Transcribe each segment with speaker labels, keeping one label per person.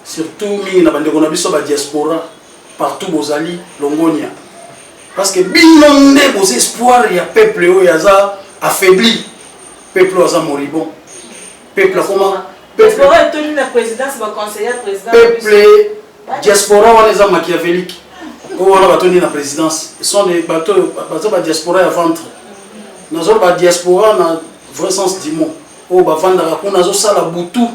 Speaker 1: surtout mingi na bande kona biso ba diaspora partout bozali longonia parce que binonde bos espoir ya peuple o yaza affaibli peuple oza moribond peuple comment
Speaker 2: peuple tenu la présidence ba conseiller président
Speaker 1: peuple diaspora wana eza machiavélique wana batoni na présidence sont des bateaux ba diaspora ya ventre nazo ba diaspora na vrai sens du mot o ba vanda kuna zo sala butu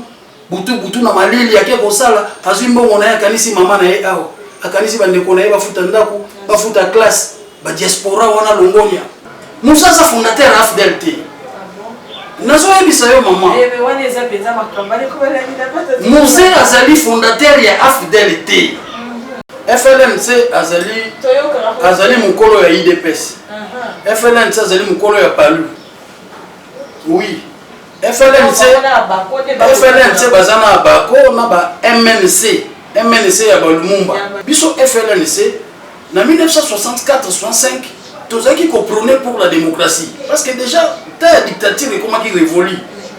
Speaker 1: na malili yake ko sala azimbo mona ya kanisi mama na ye awo akanisi bandeko na ye bafuta ndako bafuta classe ba diaspora wana longonia Moussa sa fondateur AFDLT nazo yebisa yo mama Moussa azali fondateur ya AFDLT FLNC azali mukolo ya IDPS FLNC azali mukolo ya Palu oui FLNC bazana bako na ba MNC ya Balumumba biso FLNC na 1964-65 tozaki comprenait pour la démocratie parce que déjà ta dictature comment qui révolue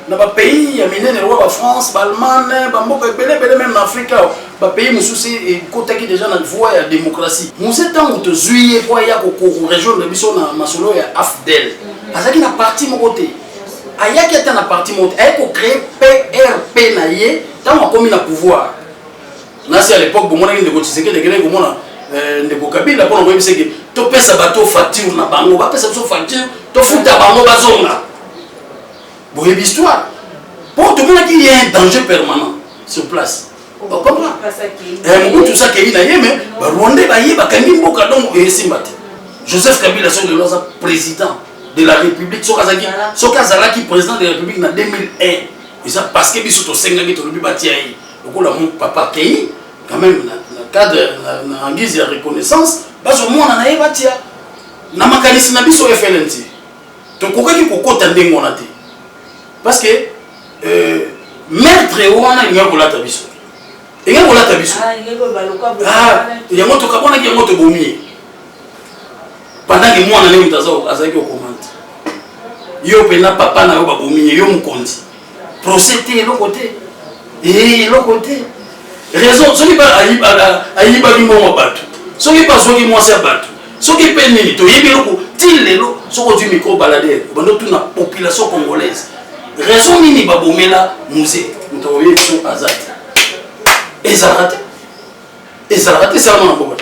Speaker 1: na ba pays ya minene roi France Allemagne ba mboka belé même en Afrique ba pays mususi et kotaki déjà na voie ya démocratie muze tango to zuiye po ya ko région de biso na masolo ya AFDEL azaki na parti mokote ayaki ata na parti mokote ay ko créer PRP na ye tango komi na pouvoir nasi à l'époque bomona ndeko Tshisekedi de gene bomona ndeko Kabila pour envoyer que to pesa bato facture na bango ba pesa so facture to futa bango bazonga boye histoire pour tout le monde qu'il y a un danger permanent sur place on comprend tout ça qui est na yeme ba Rwanda ba yeba kangi mboka donc esimbate Joseph Kabila son le président de la République Sokazalaki président de la République en 2001 et ça parce que biso to senga ki to lobi batia yi lokola mon papa Kei quand même na cadre en guise de reconnaissance baso mona na yebatia na makanisi na biso FLNT to kokaki kokota ndengo na te parce que maître wana inga kolata biso ya moto kabona ki moto bomi pendant que mwana ne mutazo azaki au commande yo pena papa na yo babomi yo mukonzi procéder le côté et le côté raison ce qui pas ayiba ki mo bato ce qui pas so ki mo se bato ce qui pe nini to yebi loko til lelo so ko du micro balader bando tuna population congolaise raison nini babomela musée mutaoye so azati ezarate ça mona bobo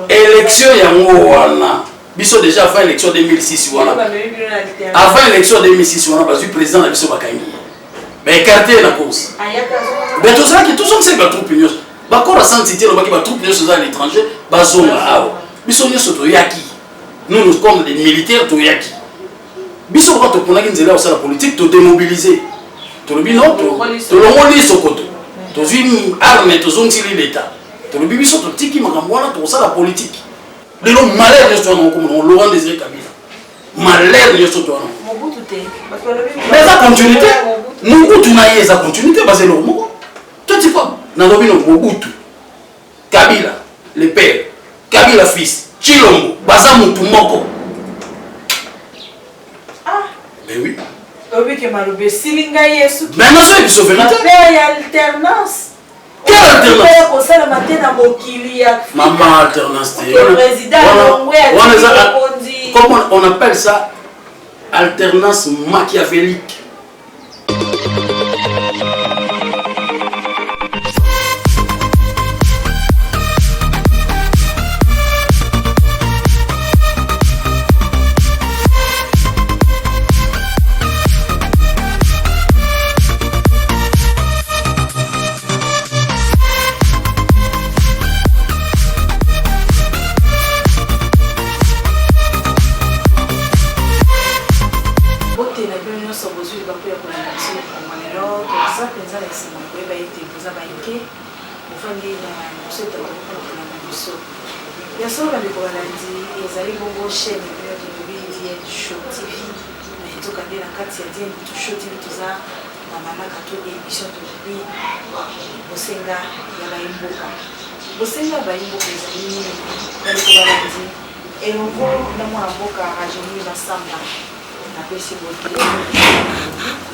Speaker 1: élection yango wana biso déjà avant élection 2006 wana avant élection 2006 wana bazu président na biso bakangi ba écarté na cause mais tout ça qui tout ça c'est ba troupe nyos ba ko ressentir lo ba ki ba troupe nyos à l'étranger bazonga awo biso nyos to yaki nous comme des militaires to yaki biso ko to pona ki nzela osala politique to démobiliser to le bino to longoli sokoto to zim arme to zontili l'état to le biso to tiki makambo wana to osala politique de l'homme malheur de son nom Laurent Désiré Kabila malheur de son nom mais la continuité Mobutu na yeza continuité parce que le mot toi tu vois na lobino Mobutu Kabila le père Kabila fils Chilombo baza mutu moko mais oui
Speaker 2: que malobe silinga yesu
Speaker 1: mais non c'est une vérité
Speaker 2: alternance
Speaker 1: quelle
Speaker 2: alternance
Speaker 1: maman alternance comment on appelle ça alternance machiavélique.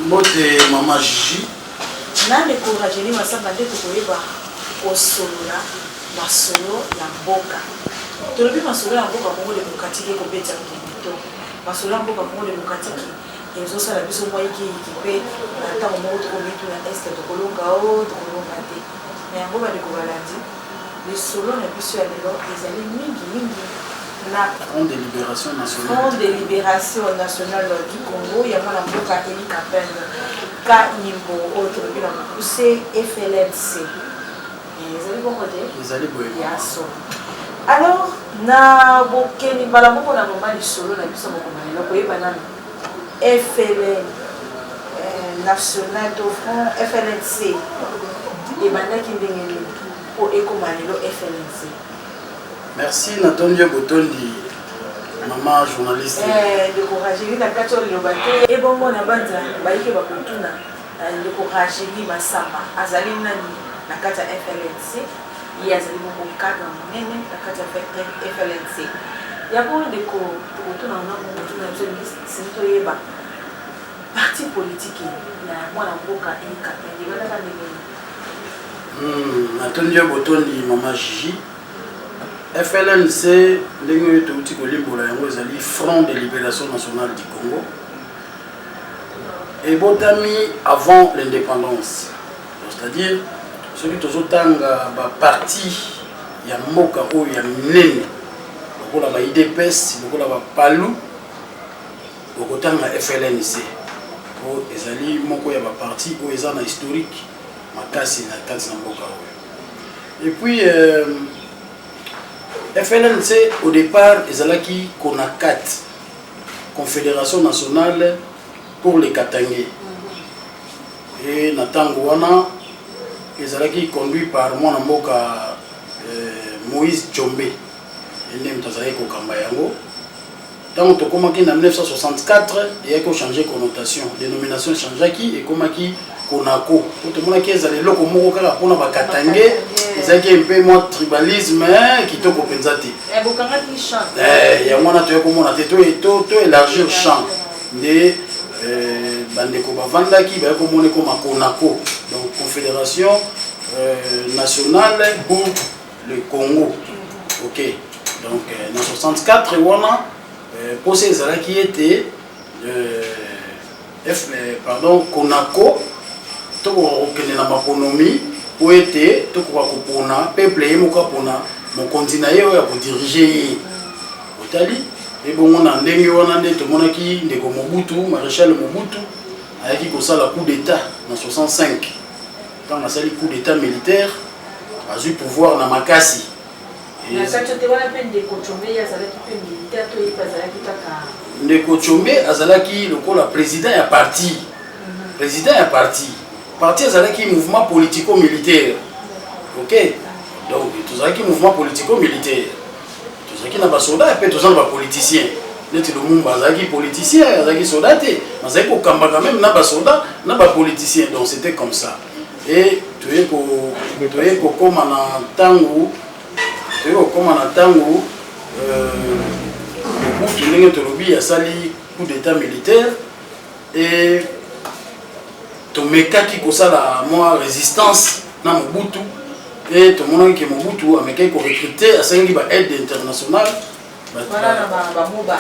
Speaker 1: Bote Maman Gigi
Speaker 2: na découragé ni masamba nde tokoyeba kosolola masolo ya mboka tolobi masolo ya mboka kongo démocratique ekobeta moto masolo ya mboka kongo démocratique ezosala biso mwa ikiyiki mpe ntango moko tokomituna este tokolonga o tokolonga te na yango bandeko balandi lisolo na biso ya lelo ezali mingi na
Speaker 1: Front de Libération Nationale.
Speaker 2: Front de Libération Nationale du Congo, il y a mon amour qui est Kapel, Kanimbo, autre ville en poussé, FLNC. Ils allaient bon côté.
Speaker 1: Ils allaient bon.
Speaker 2: Alors, na bokeni balamo ko na mama lisolo na biso moko mali loko yeba nana FLN National de Front FLNC. Et bandaki ndengeli po ekomani lo FLNC.
Speaker 1: Merci Natondio Botondi, maman journaliste.
Speaker 2: Découragé, la carte de l'obate. Et bon, mon abanda, baïke bakutuna, découragé, masamba, azali nani, la carte FLNC, il y a zali mon cadre, la carte FLNC. Il y a bon déco, tukutuna, on a mon kutuna, c'est un yeba. Parti politique, la moi la boca et capé, il va la gagner.
Speaker 1: Natondio Botondi, maman Gigi. FLNC, le Front de Libération Nationale du Congo, et Botami avant l'indépendance. C'est-à-dire, celui qui a un parti, il y a Moka ou il y a Mnene, il y a IDPS, il y a Palou, il y a FLNC. Il y a un parti où il y a un historique, et puis, FLNC, au départ, ils ont 4 Confédération nationale pour les Katangais. Et Natangouana, ils ont conduit par mon amboka Moïse Tchombe. Il est au Kambayango. Dans en 1964, il y a changé de connotation. Dénomination changé et comme qui Konako. Tout le monde qui est allé là comme Moroka pour la Katangais. Ils ont un peu moins tribalisme qui te compensate.
Speaker 2: Et Bokanga qui chante.
Speaker 1: Il y a moins de comment on a tout élargi le champ de Bandeko Bavanda qui va comme on est comme Konako. Donc Confédération nationale pour le Congo. Ok. Donc en 64 on a pour ces années qui étaient Konako. Tout le monde pour être tout le peuple et mon continent pour diriger Otali et bon on a ndenge wana nde to monaki ndeko Mobutu maréchal Mobutu ayaki kosala coup d'état en 65 quand on a sali coup d'état militaire a eu pouvoir na makasi
Speaker 2: na sacho te wana pe ndeko Tchombe azalaki pe militaire to ezalaki kaka
Speaker 1: ndeko Tchombe azalaki lokola président ya parti parti azalaki mouvement politico-militaire. Ok? Donc, tout ça qui mouvement politico-militaire. Tout ça qui n'a pas soldat et puis tout ça n'a pas politicien. Le monde azalaki politicien, azalaki soldat, azalaki au Kamba quand même n'a pas soldat, n'a pas politicien. Donc c'était comme ça. Et tu es comme en tango, le Tolobi a sali coup d'état militaire et tomekaki kosala moi résistance na Mobutu et tout le monde qui Mobutu a mekaki ko recruter a sengi ba aide internationale
Speaker 2: voilà na ba moba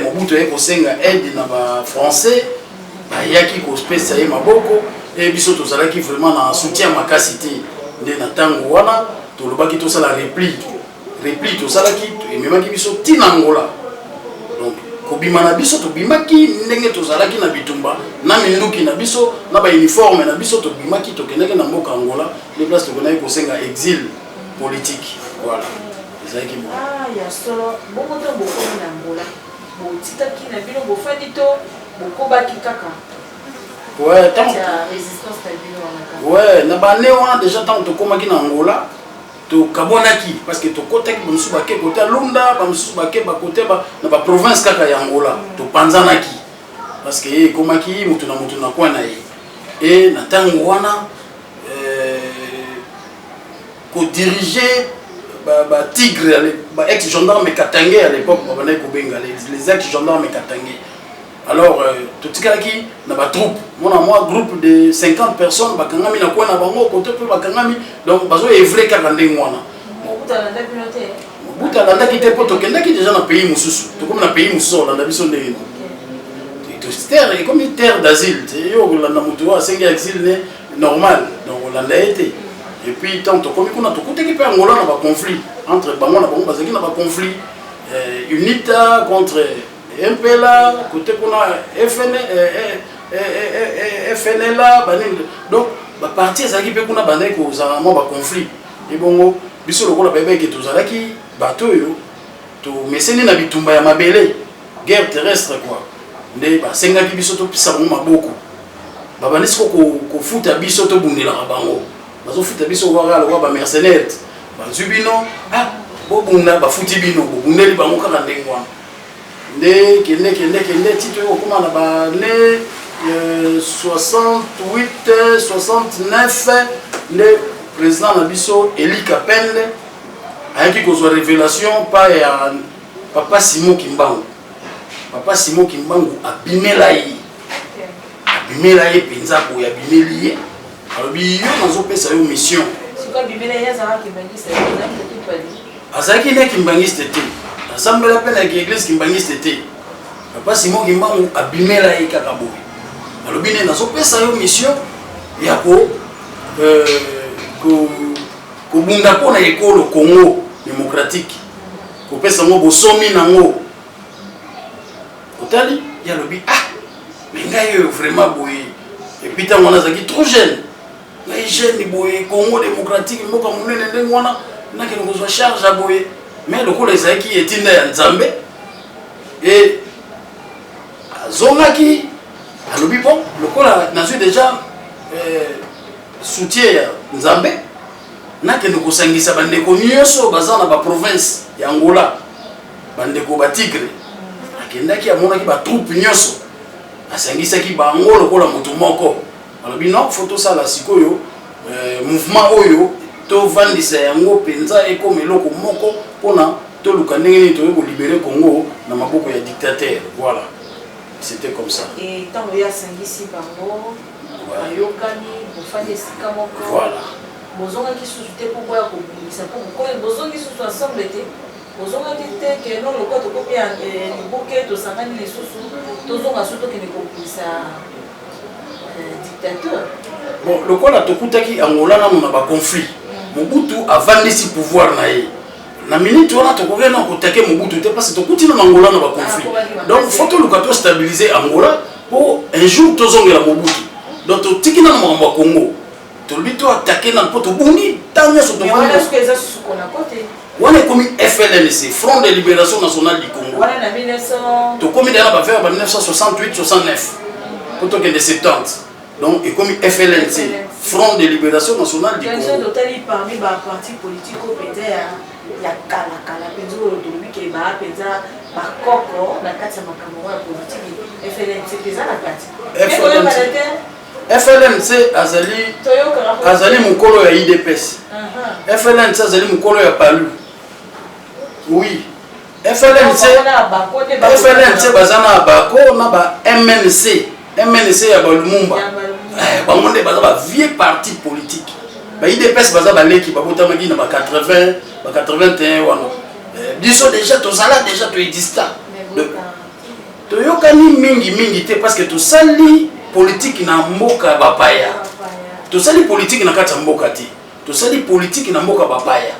Speaker 1: Mobutu a ko senga aide na ba français ba yaki ko spesa ye maboko et biso to zalaki vraiment na soutien makasi te nde na tango wana to lobaki to sala repli to salaki et memaki biso tinangola donc kobima na biso to bimaki ndenge to zalaki na bitumba na minduki na biso na ba uniforme na biso to bimaki to keneke na mboka Angola les places to konaki ko senga exil politique voilà ezaki bon
Speaker 2: ya solo boko to boko na Angola bo titaki na bino bo fandi to boko baki kaka
Speaker 1: ouais tant
Speaker 2: résistance ta bino wana
Speaker 1: ouais na ba ne wana déjà tant to komaki na Angola to kabonaki parce que to kotaki bamusu bake côté Lunda bamusu bake ba côté ba na ba province kaka ya Angola to panzanaki parce que komaki mutu na kwa na ye et na tango wana ko diriger ba tigre ba ex gendarme Katangais à l'époque ba bana ko benga les ex gendarmes Katangais Alors, tout ce qui n'a pas troupe. Moi, groupe de 50 personnes, bakangami na quoi na bango côté peu bakangami donc bazo evrer ka kande ngwana. Mobuta landa ki te poto kenda ki déjà na pays mususu. To comme na pays mususu landa biso ndenge. Terre est comme une terre d'asile. Yo landa mutu wa sengi exil normal. Donc landa été. Et puis tant comme on a tout côté qui peut Angola na ba conflit entre bango na bango bazaki na ba conflit UNITA contre MPLA côté qu'on a FNLA donc ba parti ezaki pe kuna bandai ko za mo ba conflit et bongo biso lokola bebe ke tozalaki bato yo to meseni na bitumba ya mabele guerre terrestre quoi nde ba sengaki biso to pisa mo maboko ba banisi ko futa biso to bundela bango bazo futa biso wara lo ba mercenaires ba zubino bobunda ba futi bino bobundeli bango kala ndengwa nde kende tito yo koma na ba ne 68 69 le président Nabiso Eli Kapende a qui cause révélation par papa Simon Kimbangu. Papa Simon Kimbangu a bimelaï penza pour y abimelier. Alors bi yo nazo pesa yo mission.
Speaker 2: C'est quoi bimelaï ça qui bangiste
Speaker 1: azaki ne kimbangiste te. Ensemble la peine avec l'église kimbangiste te. Papa Simon Kimbangu a bimelaï kakabo. Alors bien nazo pesa yo mission ya ko bunda pona ekolo Congo démocratique ko pesa ngo bosomi nango otali ya lobi mais ngai vraiment boye et puis tant on a zaki trop jeune ngai jeune boye Congo démocratique mboka munene ndengwana na ke ngo charge a boye mais le ko les zaki etinda ya Nzambe et zongaki alobi bon le ko la nazo déjà soutien ya Nzambe nakende kosangisa bandeko nyonso baza na ba province ya Angola bandeko ba tigre akendaki amonaki ba troupe nyonso asangisaki bango lokola moto moko alobi non photo sala sikoyo mouvement oyo to vandisa yango penza eko meloko moko pona to luka ndenge ni to libérer Congo na maboko ya dictateur. Voilà, c'était comme ça.
Speaker 2: Et tant que ya sangisi bango ayokani bofande sika moko.
Speaker 1: Voilà.
Speaker 2: Bozonga ki susute pour ya kobungisa pour ko bozongi susu ensemble te bozonga ki te ke non le côté ko bien liboke to sangani les susu to zonga suto ke ne kobungisa dictateur.
Speaker 1: Bon le quoi la tokutaki Angola na mona ba conflit Mobutu avandisi pouvoir na ye na minute wana tokoke na kotake Mobutu te parce que tokuti na Angola na ba conflit donc faut to lukato stabiliser Angola pour un jour tozongela Mobutu donc tiki na mambo ya Congo tolbito attaquer na poto buni tanya so to
Speaker 2: wana ce que ça sous kona côté
Speaker 1: wana komi FLNC Front de Libération Nationale du Congo
Speaker 2: wana na 1900
Speaker 1: to komi dana ba faire ba 1968 69 poto que de 70 donc et comme FLNC Front de Libération Nationale du Congo
Speaker 2: totali parmi ba parti politique au pédé ya kala penzo autonomie ke ba penza ba koko na kati ya makambo ya politique FLNC pesa na kati
Speaker 1: FLNC azali mukolo ya IDPS. FLNC azali mukolo ya Palu. Oui. FLNC bazana bako na ba MNC ya Balumumba. Bamonde baza ba vieux parti politique. Ba IDPS baza ba leki babota magi na ba 80, ba 81 wana. Biso déjà tozala déjà to exista. Toyokani mingi te parce que to sali politique na mboka bapaya to sali politique na kati mboka ti to sali politique na mboka bapaya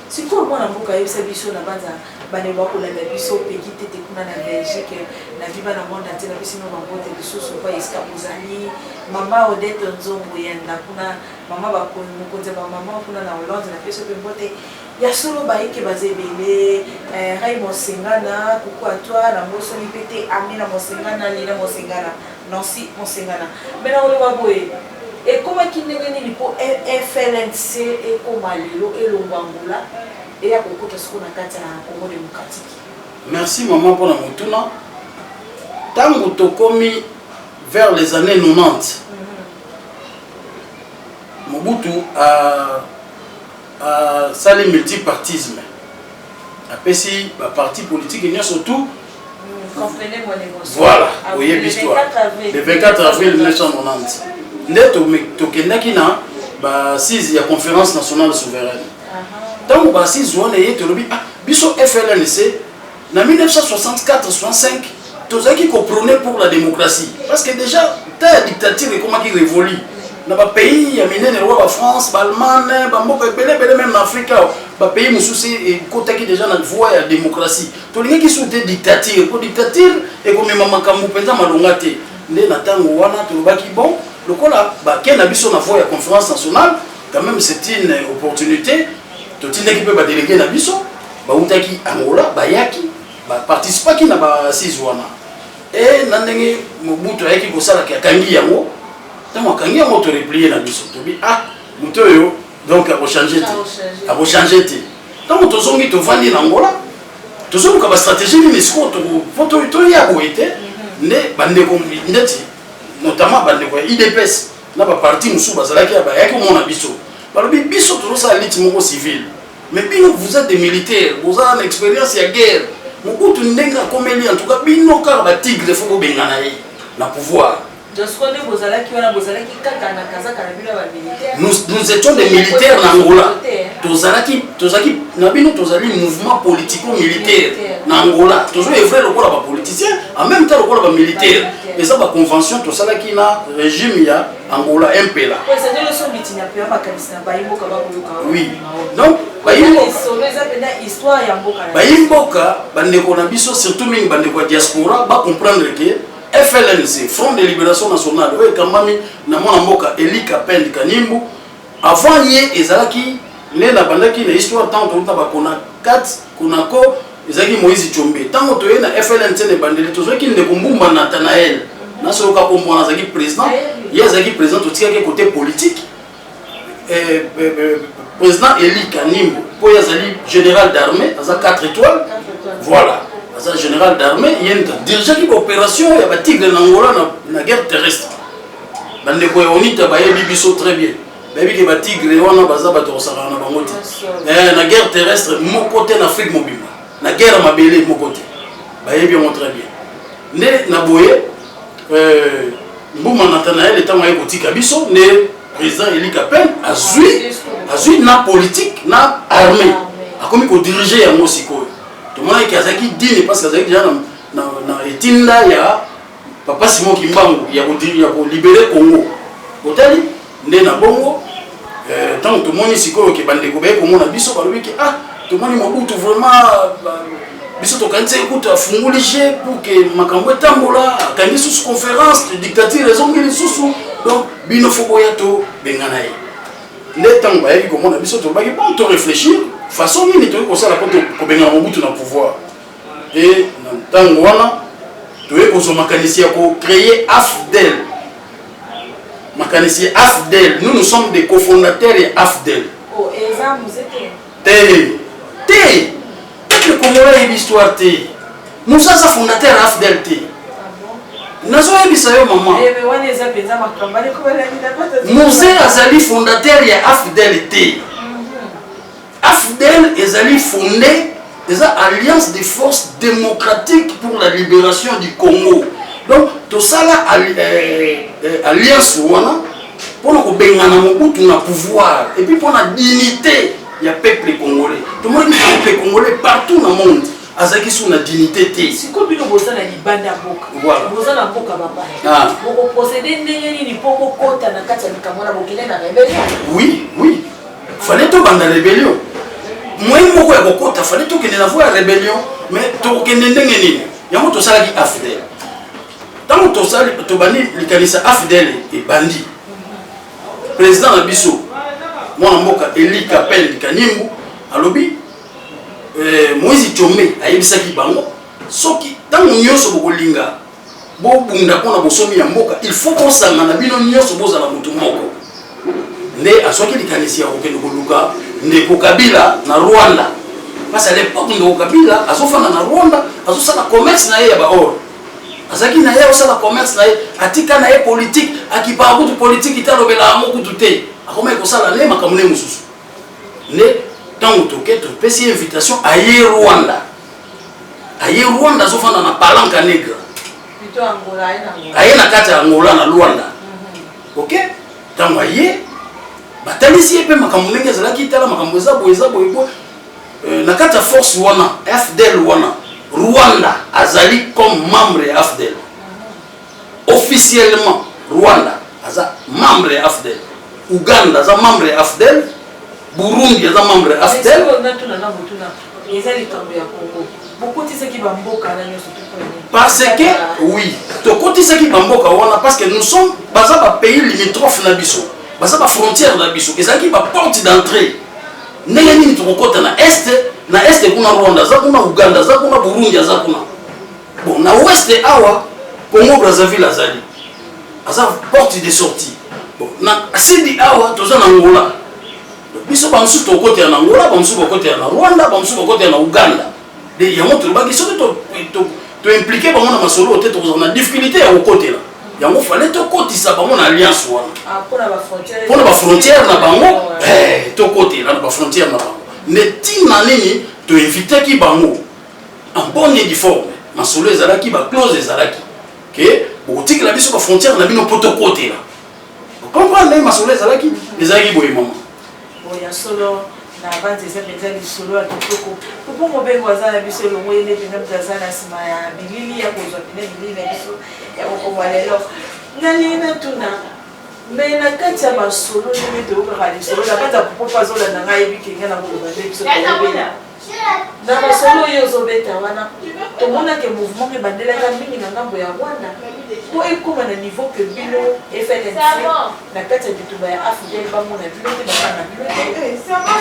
Speaker 2: siko mwana mboka yebisa biso na banza bane bakula na biso pekite te kuna na Belgique na viva na monde entier na biso no mambote biso pa iska kuzali mama Odette Nzongo yenda kuna mama bakoni mukonze ba mama kuna na Hollande na biso pe mbote ya solo baike bazebele Ray Mosengana kuku atwa na moso ni pete Amina Mosengana Lina Mosengana Nancy Mosengana mena ole baboye et comment qui n'est ni pour FLNC et comme alilo et l'Angola et à beaucoup de ce qu'on a kati na Congo démocratique.
Speaker 1: Merci maman pour la motuna. Tango tokomi vers les années 90 Mobutu a sali multipartisme apesi ba parti politique et surtout
Speaker 2: Comprenez mon émotion.
Speaker 1: Voilà, vous voyez l'histoire. Le 24 avril 1990. Tokendaki na assise la conférence nationale souveraine. Tant que assise on est tolobi biso FLNC na 1964-65 tozaki ko prôner pour la démocratie parce que déjà ta dictature comment qui révolue dans les pays ya minene roi France, Allemagne, bamboka belé même en Afrique ba pays mususi et côté qui déjà na voie ya démocratie. Tolingi ki soute dictature, ko dictature et comme makambo penza malonga te. Nde na tango wana tolobaki bon lokola ba kena biso na voie ya conférence nationale quand même c'est une opportunité totindaki pe ba délégué na biso ba utaki Angola ba yaki ba participaki na ba assise wana et na ndenge Mobutu ayaki kosala ka kangi yango tant kangi yango to replier na biso to bi muto yo donc a changer te tant to zongi to vandi na Angola to zongi ka ba stratégie ni siko to photo to ya boete ne bande ko ndeti notamment bande ko IDPS na ba parti musu bazalaki ba yaki mona biso balobi biso to ça lit moko civil mais bino vous êtes des militaires vous avez une expérience ya guerre Mobutu ndenga komeli en tout cas bino ka ba tigre faut bengana yi na pouvoir. Nous étions des militaires en Angola. Tozaki nabino tozali mouvement politico-militaire en Angola. Toujours vrai le quoi la politicien en même temps le quoi la militaire. Et ça la convention tout ça là qui na régime ya Angola MPLA. Oui. Donc Bayimboka bandeko na biso surtout mingi bandeko diaspora ba comprendre que FLNC, Front de Libération Nationale, oui, quand même, na mona mboka Eli Kapende Kanimbu, avant yé ezalaki né na bandaki na histoire tant to ta ba kona 4 konako ezaki Moïse Tchombe. Tant to yé na FLNC ne bandeli to zaki ne kumbumba Nathanaël. Na so ka kombo na zaki président, yé zaki président to tika ke côté politique. Président Eli Kanimbu, po yazali général d'armée, za 4 étoiles. Voilà. Un général d'armée, il y a déjà une opération, il y a un tigre en Angola dans la guerre terrestre. Dans les Koyonite, il y a un biso très bien. Il y a un tigre, il y a un la guerre terrestre, mon côté en Afrique mobile. La guerre m'a belé, mon côté. Il y a bien très bien. Né Naboye, Mbouma Nathanaël est un écotique à biso, le président Eli Kapende a joué na politique, na armée. A comme il dirigeait à Mosiko. Tout le monde qui a dit parce que déjà dans etinda ya papa Simon Kimbangu ya ko libérer Congo. Otali ndé na bongo tant tout le monde ici ko ke bande ko be ko mona biso ba lobiki tout le monde Mobutu vraiment biso to kanisa écoute afungulije pour que makambo etambola kangi sous conférence de dictature les ongeli sous donc bino foboya to bengana ye. Ndé tant ba yi ko mona biso to ba ki bon to réfléchir façon nini to ko sala ko benga Mobutu na pouvoir et dans wana to ko so makanisi ko créer AFDEL makanisi AFDEL nous sommes des cofondateurs et AFDEL
Speaker 2: oh et ça vous êtes
Speaker 1: le Congolais l'histoire te nous ça fondateur AFDEL te nazo yebisa yo maman
Speaker 2: mais wana eza penza makamba ko bala ni napata
Speaker 1: Mose azali fondateur ya AFDEL te AFDEL est fondé des alliances des forces démocratiques pour la libération du Congo. Donc tout ça là alliance wana pour nous bengana Mobutu na pouvoir et puis pour la dignité du peuple congolais. Tout le monde est peuple congolais partout dans le monde. Azaki sous la dignité té.
Speaker 2: Si comme nous bossa na libanda boka.
Speaker 1: Voilà.
Speaker 2: Bossa na boka papa. Boko posséder ndenge ni poko kota na kati ya mikamona bokile na rebellion.
Speaker 1: Oui. Fallait tout banda rébellion. Moi moko ya kokota fallait tout kende na voie rébellion mais to kende ndenge nini. Yango to sala ki AFDEL. Tant to sala to bani likanisa AFDEL et bandi. Président na biso. Mwana mboka Eli Kapende Kanimbu alobi Moïse Tchombe ayebisaki bango soki tango nyonso bokolinga bobunda pona bosomi ya mboka il faut kosanga na bino nyonso bozala mutu moko nde asoki likanisi ya kokende koluka ndeko Kabila na Rwanda parce à l'époque ndeko Kabila azofana na Rwanda azosala commerce na ye ya baor azaki na ye osala commerce na ye atika na ye politique akipa kutu politique italobela amoku tuté akoma ekosala ne makamune mususu ne tant que tu pesi invitation à Rwanda aye Rwanda azofanda na Palanca Negra
Speaker 2: plutôt Angola
Speaker 1: aye na kati ya Angola na Luanda OK tango aye batalisi epe makambo ndenge ezalaki tala makambo eza boye na kati ya force wana FDL wana Rwanda azali comme membre ya FDL officiellement Rwanda aza membre ya FDL Uganda aza membre ya FDL Burundi aza membre ya FDL parce que oui tokotisaki bamboka wana parce que nous sommes baza ba pays limitrophes na biso baza ba frontière na biso ezalaki ba porte d'entrée ndenge nini tokokota na est kuna Rwanda za kuna Uganda za kuna Burundi za kuna bon na ouest awa Congo Brazzaville azali aza porte de sortie bon na sidi awa toza na Angola biso bansu tokota na Angola bansu tokota na Rwanda bansu tokota na Uganda de yango tobaki soki to impliquer bango na masolo te tozana difficulté ya kokote la yango fallait tokotisa bango na alliance wana pona ba frontière na bango to côté na ba frontière na bango netina nini to inviter ki bango en bonne et due forme masolo ezalaki ba clause ezalaki que boutique la biso ba frontière na bino poto côté la comprendre masolo ezalaki boye maman
Speaker 2: boya solo na banze za mezali solo ya kitoko popo mobengo azana biso longo yene pena mzazana sima ya bilili ya kozwa pena bilili na biso ya kokomalelo nalina tuna mais na kati ya masolo ndenge toyokaka lisolo na kati ya popo azolanda ngai yebi kenge na koloba nde biso tobela na masolo oyo ozobeta wana tomonake mouvement ebandelaka mingi na ngambo ya Rwanda po ekoma na niveau que bino FLNC na kati ya bitumba ya AFDL bamona bino te bakana bino te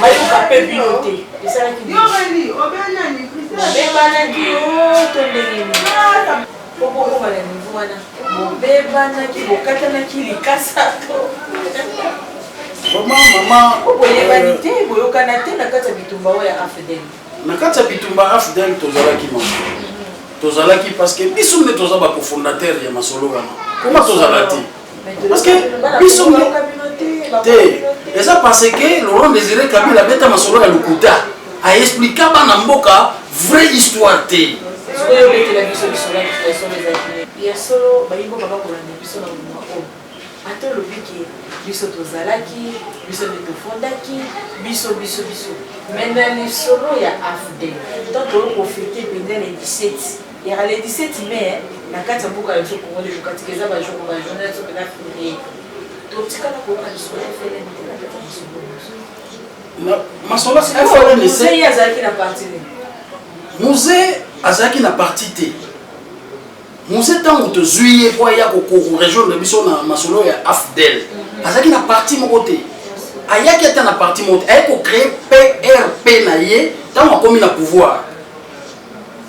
Speaker 2: bayoka mpe bino te esalaki bebanaki to ndenge nini po bokoma na niveau wana bobebanaki bokatanaki likasa to
Speaker 1: mama
Speaker 2: boyebani te boyokana te na kati ya bitumba oyo ya AFDL
Speaker 1: na kati ya bitumba AFDL tozalaki parce que biso nde toza ba cofondateur ya masolo wana comment tozalati parce que biso te eza parce que Laurent Désiré Kabila beta masolo ya lokuta a expliquer bana mboka vraie histoire te
Speaker 2: oyo betela biso biso la solo ezaki ya solo bayimbo baba kolanda biso na mwa ata lobiki biso tozalaki biso nde tofondaki biso mais na lisolo ya AFDL tant tokofete pendant les 17 yaka le 17 mai na kati ya mboka ya biso Congo démocratique eza bajour bajournée so pena février totikala koyoka lisolo ya FLN te na kati ya
Speaker 1: masolo FLN
Speaker 2: musée azalaki na parti
Speaker 1: musée azalaki na parti te musée ntango tozwi ye po aya korejoindre biso na masolo ya AFDL azalaki na parti moko te ayaki ata na parti moko te aye kocrée PRP na ye ntango akomi na pouvoir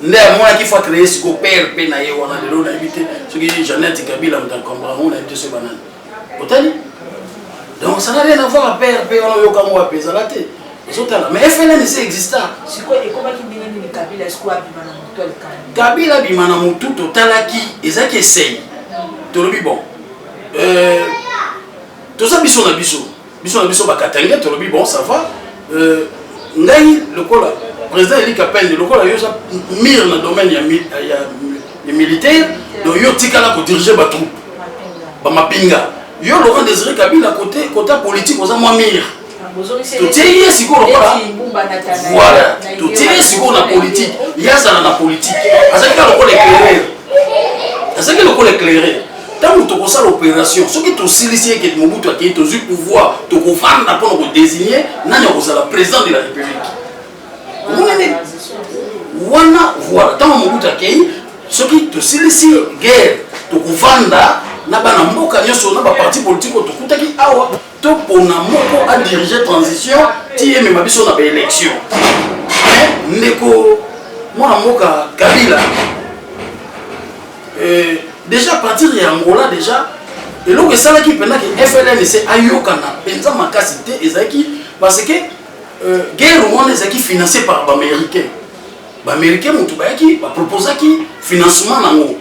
Speaker 1: nde amonaki fo acrée siko PRP na ye wana lelo nayebi te soki Jeannette Kabila moto akomprendre ngo nayebi te so banani otali donc ça n'a rien à voir à PRP wana oyoka ngo wape ezala te ezotala mais FLN se exista Kabila bima na mutu totalaki ezaki essaye tolobi bon toza biso na biso bakatanga tolobi bon ça va ngai lokola président Eli Kapende lokola yo sa mire na domaine ya militaire donc yo tikala ko diriger ba troupe ba mapinga yo Laurent Désiré Kabila côté politique oza moi mire totiye siko lokola voilà totiye siko na politique yazala na politique azaki lokola éclairer tant que tu as l'opération ce qui te silicien que Mobutu a été au pouvoir te confondre pour nous désigner nani la président de la République voilà tant Mobutu a été ce qui te silicien guerre te confondre na bana mboka nyoso na ba parti politique to kutaki awa to pona moko a diriger transition ti eme mabiso na ba élection ndeko mwana mboka Kabila déjà à partir de Angola déjà et donc ça là qui pendant que FLN c'est ayokana penza makasi te ezaki parce que guerre rwanda ezaki financé par l'américain mutu bayaki ba proposaki financement nango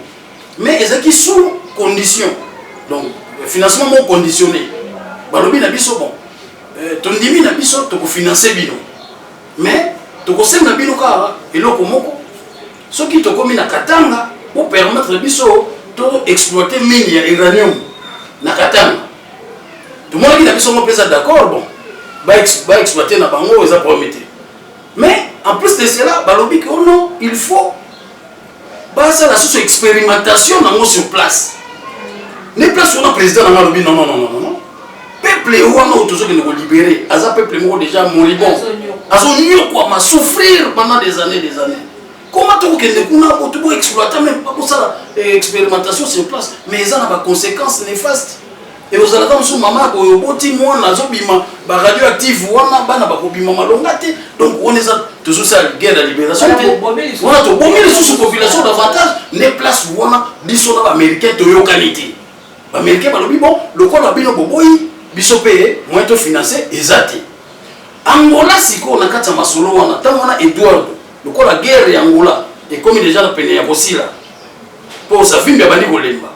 Speaker 1: mais ezaki sous condition donc financement non conditionné balobi na biso bon tondimi na biso to ko financer bino mais to ko senga bino ka eloko moko Ce qui te commis na Katanga pour permettre biso d'exploiter mine ya uranium na Katanga. Tout le monde qui n'a pas d'accord, bon, va exploiter na bango, ils ont promis. Mais en plus de cela, balobi que non, il faut ça la socio-expérimentation sur place. Les places où on a président dans le non, non, non, non, non. Peuple où on a toujours libéré, à ça peuple déjà moribond. À son niveau quoi, m'a souffrir pendant des années, des années. Comment tu peux exploiter même pas pour ça expérimentation sur place, mais ça n'a pas de conséquences néfastes. Et vous allez dans maman radioactif donc on est toujours ça guerre de libération on a tout bomber les sous-populations davantage les places où on a biso américain to yokanité américain balobi bon le quoi la bino boboyi biso payé moins to financer ezate Angola siko na kata masolo wana tant on a Edouard le quoi la guerre ya Angola et comme déjà la peine ya Bosila pour sa fille bani kolemba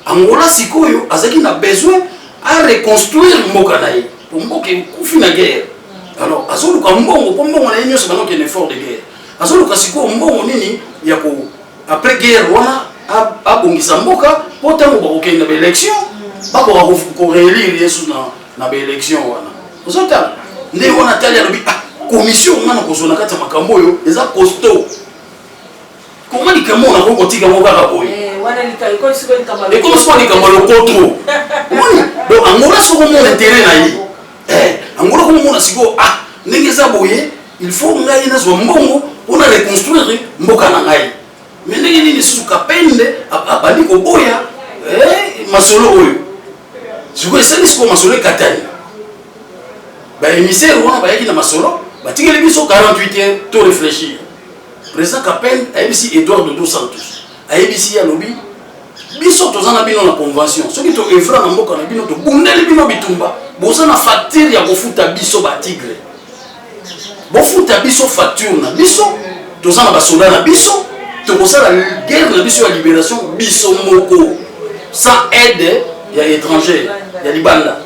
Speaker 1: Angola sikoyo azaki na besoin à reconstruire mboka na ye pour mboka kufi na guerre alors azoluka mbongo po mbongo na yenyo se banoko un effort de guerre azoluka sikoyo mbongo nini ya ko après guerre wana abongisa mboka po tango bakokenda ba élection bako ko réélire yesu na ba élection wana ozota nde wana tali alobi commission ngana kozona kati makambo yo eza costaud comment ni kamo na ko tika mboka ka boy et comme c'est pas les camarades contre donc Angola c'est comme mon intérêt là Angola comme mon asigo n'engeza boye il faut ngai na zo mbongo on a reconstruire mboka na ngai mais ndenge ni susu kapende abali ko boya masolo oyo siko esali siko masolo katani ba émissaire wana ba yaki na masolo ba tingeli biso 48 heures to réfléchir président Kapende ABC Edouard Dodo Santos ABC ya lobby biso tozana bino na convention soki to evra na mboka na bino to bundeli bino bitumba boza na facture ya kofuta biso ba tigre bofuta biso facture na biso tozana basoda na biso to kosala guerre na biso ya libération biso moko sans aide ya étranger ya libanda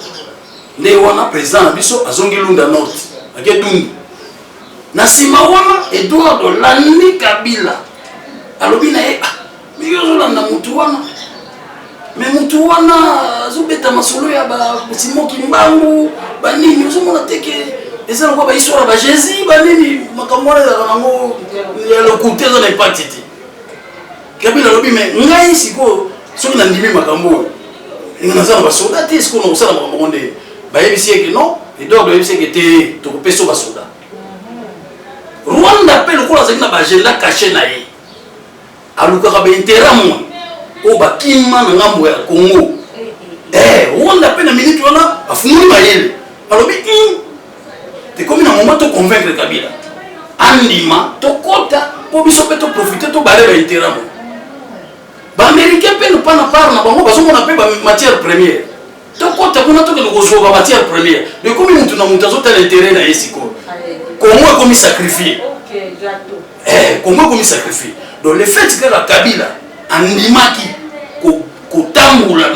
Speaker 1: nde wana président na biso azongi lunda nord akedundu na sima wana Edouard Landi Kabila alobi na ye miyozolanda mutu wana mais mutu wana azobeta masolo ya basimoki mbangu banini ozomona teke eza lokwa bahistoire ba Jésus banini makambo wana ezalaka nango ya lokuta eza na epati te Kabila alobi mais ngai sikoyo soki nandimi makambo oyo naza na basoda te sikoyo na kosala makambo ngo nde bayebisi eke non Edouard bayebisi eke te tokopesa basoda Rwanda mpe lokola azalaki na baagenda caché na ye alukaka baintérêt moi o bakima na ngambo ya Congo Rwanda pe na minute wana afunguli bayele alobi te komi na moment to convaincre Kabila andima to kota po biso pe to profiter to bale baintérêt moi ba américain pe no pana par na bango bazomona pe ba matière première to kota kuna to ke ko ba matière première de komi mutu na mutu azota l'intérêt na yesiko Congo est comme sacrifié Congo est comme sacrifié donc le fait que la Kabila andimaki kotambula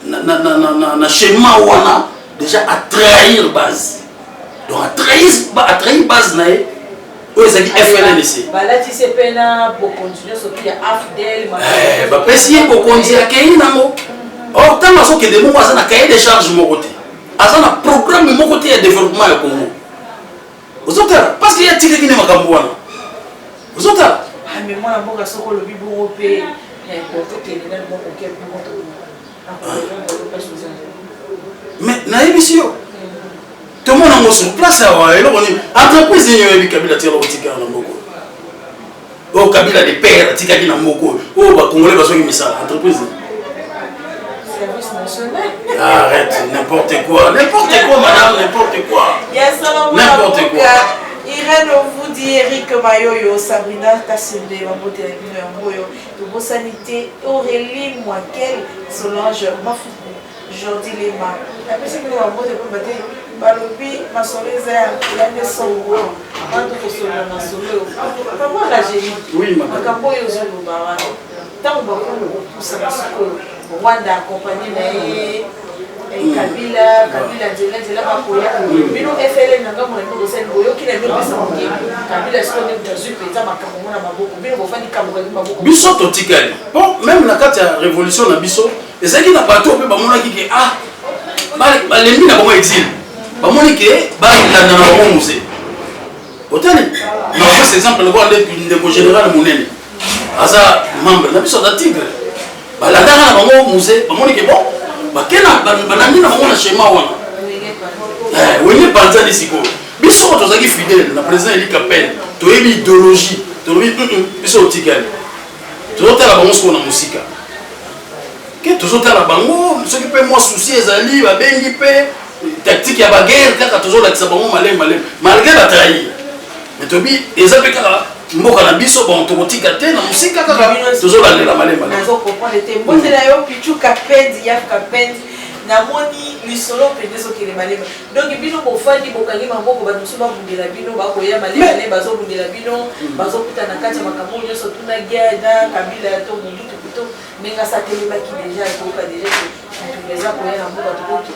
Speaker 1: na schéma wana déjà à trahir base donc à trahir base na ye oyo ezali FLNC
Speaker 2: balatisi pena bokonzi nyonso pia AFDEL
Speaker 1: bapesi ye bokonzi akei nango or ntango azokende moko aza na cahier de charge moko te aza na programme moko te ya développement ya Congo ozotala parce que ya tikaki ne makambo wana ozotala
Speaker 2: mais moi la mboka soko lobi bongo pe porte kende na moko ke bongo to
Speaker 1: mais nayebi yo tomona ngo sur place awa eloko nini entreprise nini oyebi Kabila tira otikaka na mboko oyo Kabila de père atikaki na mboko oyo bakongolais bazwaki misala entreprise
Speaker 2: service national.
Speaker 1: Arrête, n'importe quoi, madame, n'importe quoi.
Speaker 2: Yes,
Speaker 1: n'importe quoi.
Speaker 2: Irène, on vous dit Eric Mayoyo, Sabrina Tassende, Mamote Moyo, de Sanité, Aurélie Moakel, Solange Mafou, Jordi Lema. La personne qui va voter pour battre, Balobi, Massoleza, la maison, comment la génie?
Speaker 1: Oui, madame.
Speaker 2: Makamboyo Zulu, tant que vous poussez la Rwanda accompagné Kabila nzela bakoya bino FLN nanga mo ndiko sen boyo kila ndio pesa moke Kabila sio ndio tazu peza makambo na maboko bino bofandi kambo maboko
Speaker 1: biso totikali bon même na kati ya révolution na biso ezaki na bato pe bamona kike ba lembi na bango exil bamoni ke ba landa na bango musée otani na on fait exemple le voir de général Munene aza membre na biso da tigre ba landa na bango musée bamoni ke bon bakena banandi na bango na schéma wana wenge panza siko biso tozaki fidèle na président Eli Kapel toyebi idéologie toyebi biso otikali tozotala bango siko na musika ke tozotala bango soki mpe mwa souci ezali babengi mpe tactique ya baguerre kaka tozolakisa bango malema malgré batrahir mais tobi eza mpe kaka mboka na biso bon tokotika te na musika kaka tozolandela malema
Speaker 2: nazokomprendre te mbotela yo Pichu Kapendi ya Kapendi namoni lisolo pende sokele malema donc bino bofandi bokangi maboko banusu babundela bino bakoya malema bazobundela bino bazokuta na kati ya makambo nyonso tuna guerre Kabila to mundu to menga satelemaki déjà ekoka déjà eza koya na mboka tokoti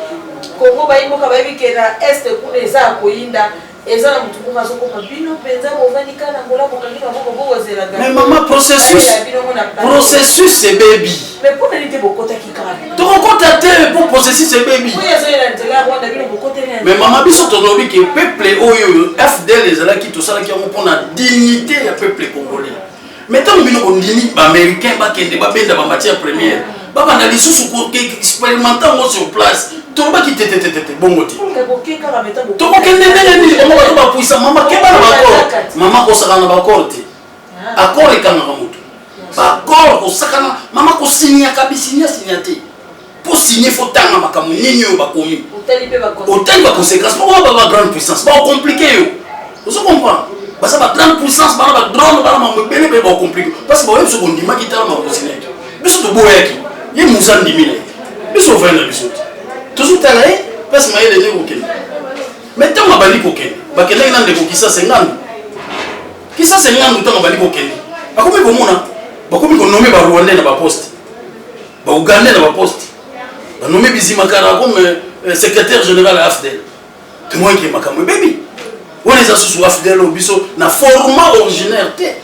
Speaker 2: Kongo bayimboka bayibike na est kuna eza koyinda eza na mutu moko azokoma bino penza bovandi kana ngola bokangi maboko bozela gana
Speaker 1: mais maman processus c'est baby
Speaker 2: mais pour n'était bokota kikara
Speaker 1: tokokota te pour processus c'est baby mais maman biso tolobi ke peuple oyo FDL ezalaki tosalaki yango mpona dignité ya peuple congolais mais tant bino bondini baaméricain bakende babenda bamatière première babanda lisusu expérimenter yango sur place tolobaki tetetetete bongo te tokokende ndenge nini bango bato bapuisa mama keba na bakor mama kosakana na bakor te akor ekangaka moto bakor kosakana mama kosinyaka bisinya te po signer fo tanga makambo nini oyo bakomi otali baconséquence moko ba grande puissance baocomplike yo ozo comprendre basa ba grande puissance bana ba drone bana mambo ebele mpe baocomplike parce que baoyebi soko ndimaki tala makosinaki biso toboyaki ye musa ndimina biso ovanda biso te tozotala ye place mayele ndenge kokende mais ntango abandi kokende bakendaki na ndeko kisasa ngandu ntango abandi kokende bakomi komona bakomi konome barwandais na baposte baougandais na baposte banome bizimakara comme secrétaire général ya AFDEL temoinke makambo ebebi wana eza susu AFDEL oyo biso na format originaire te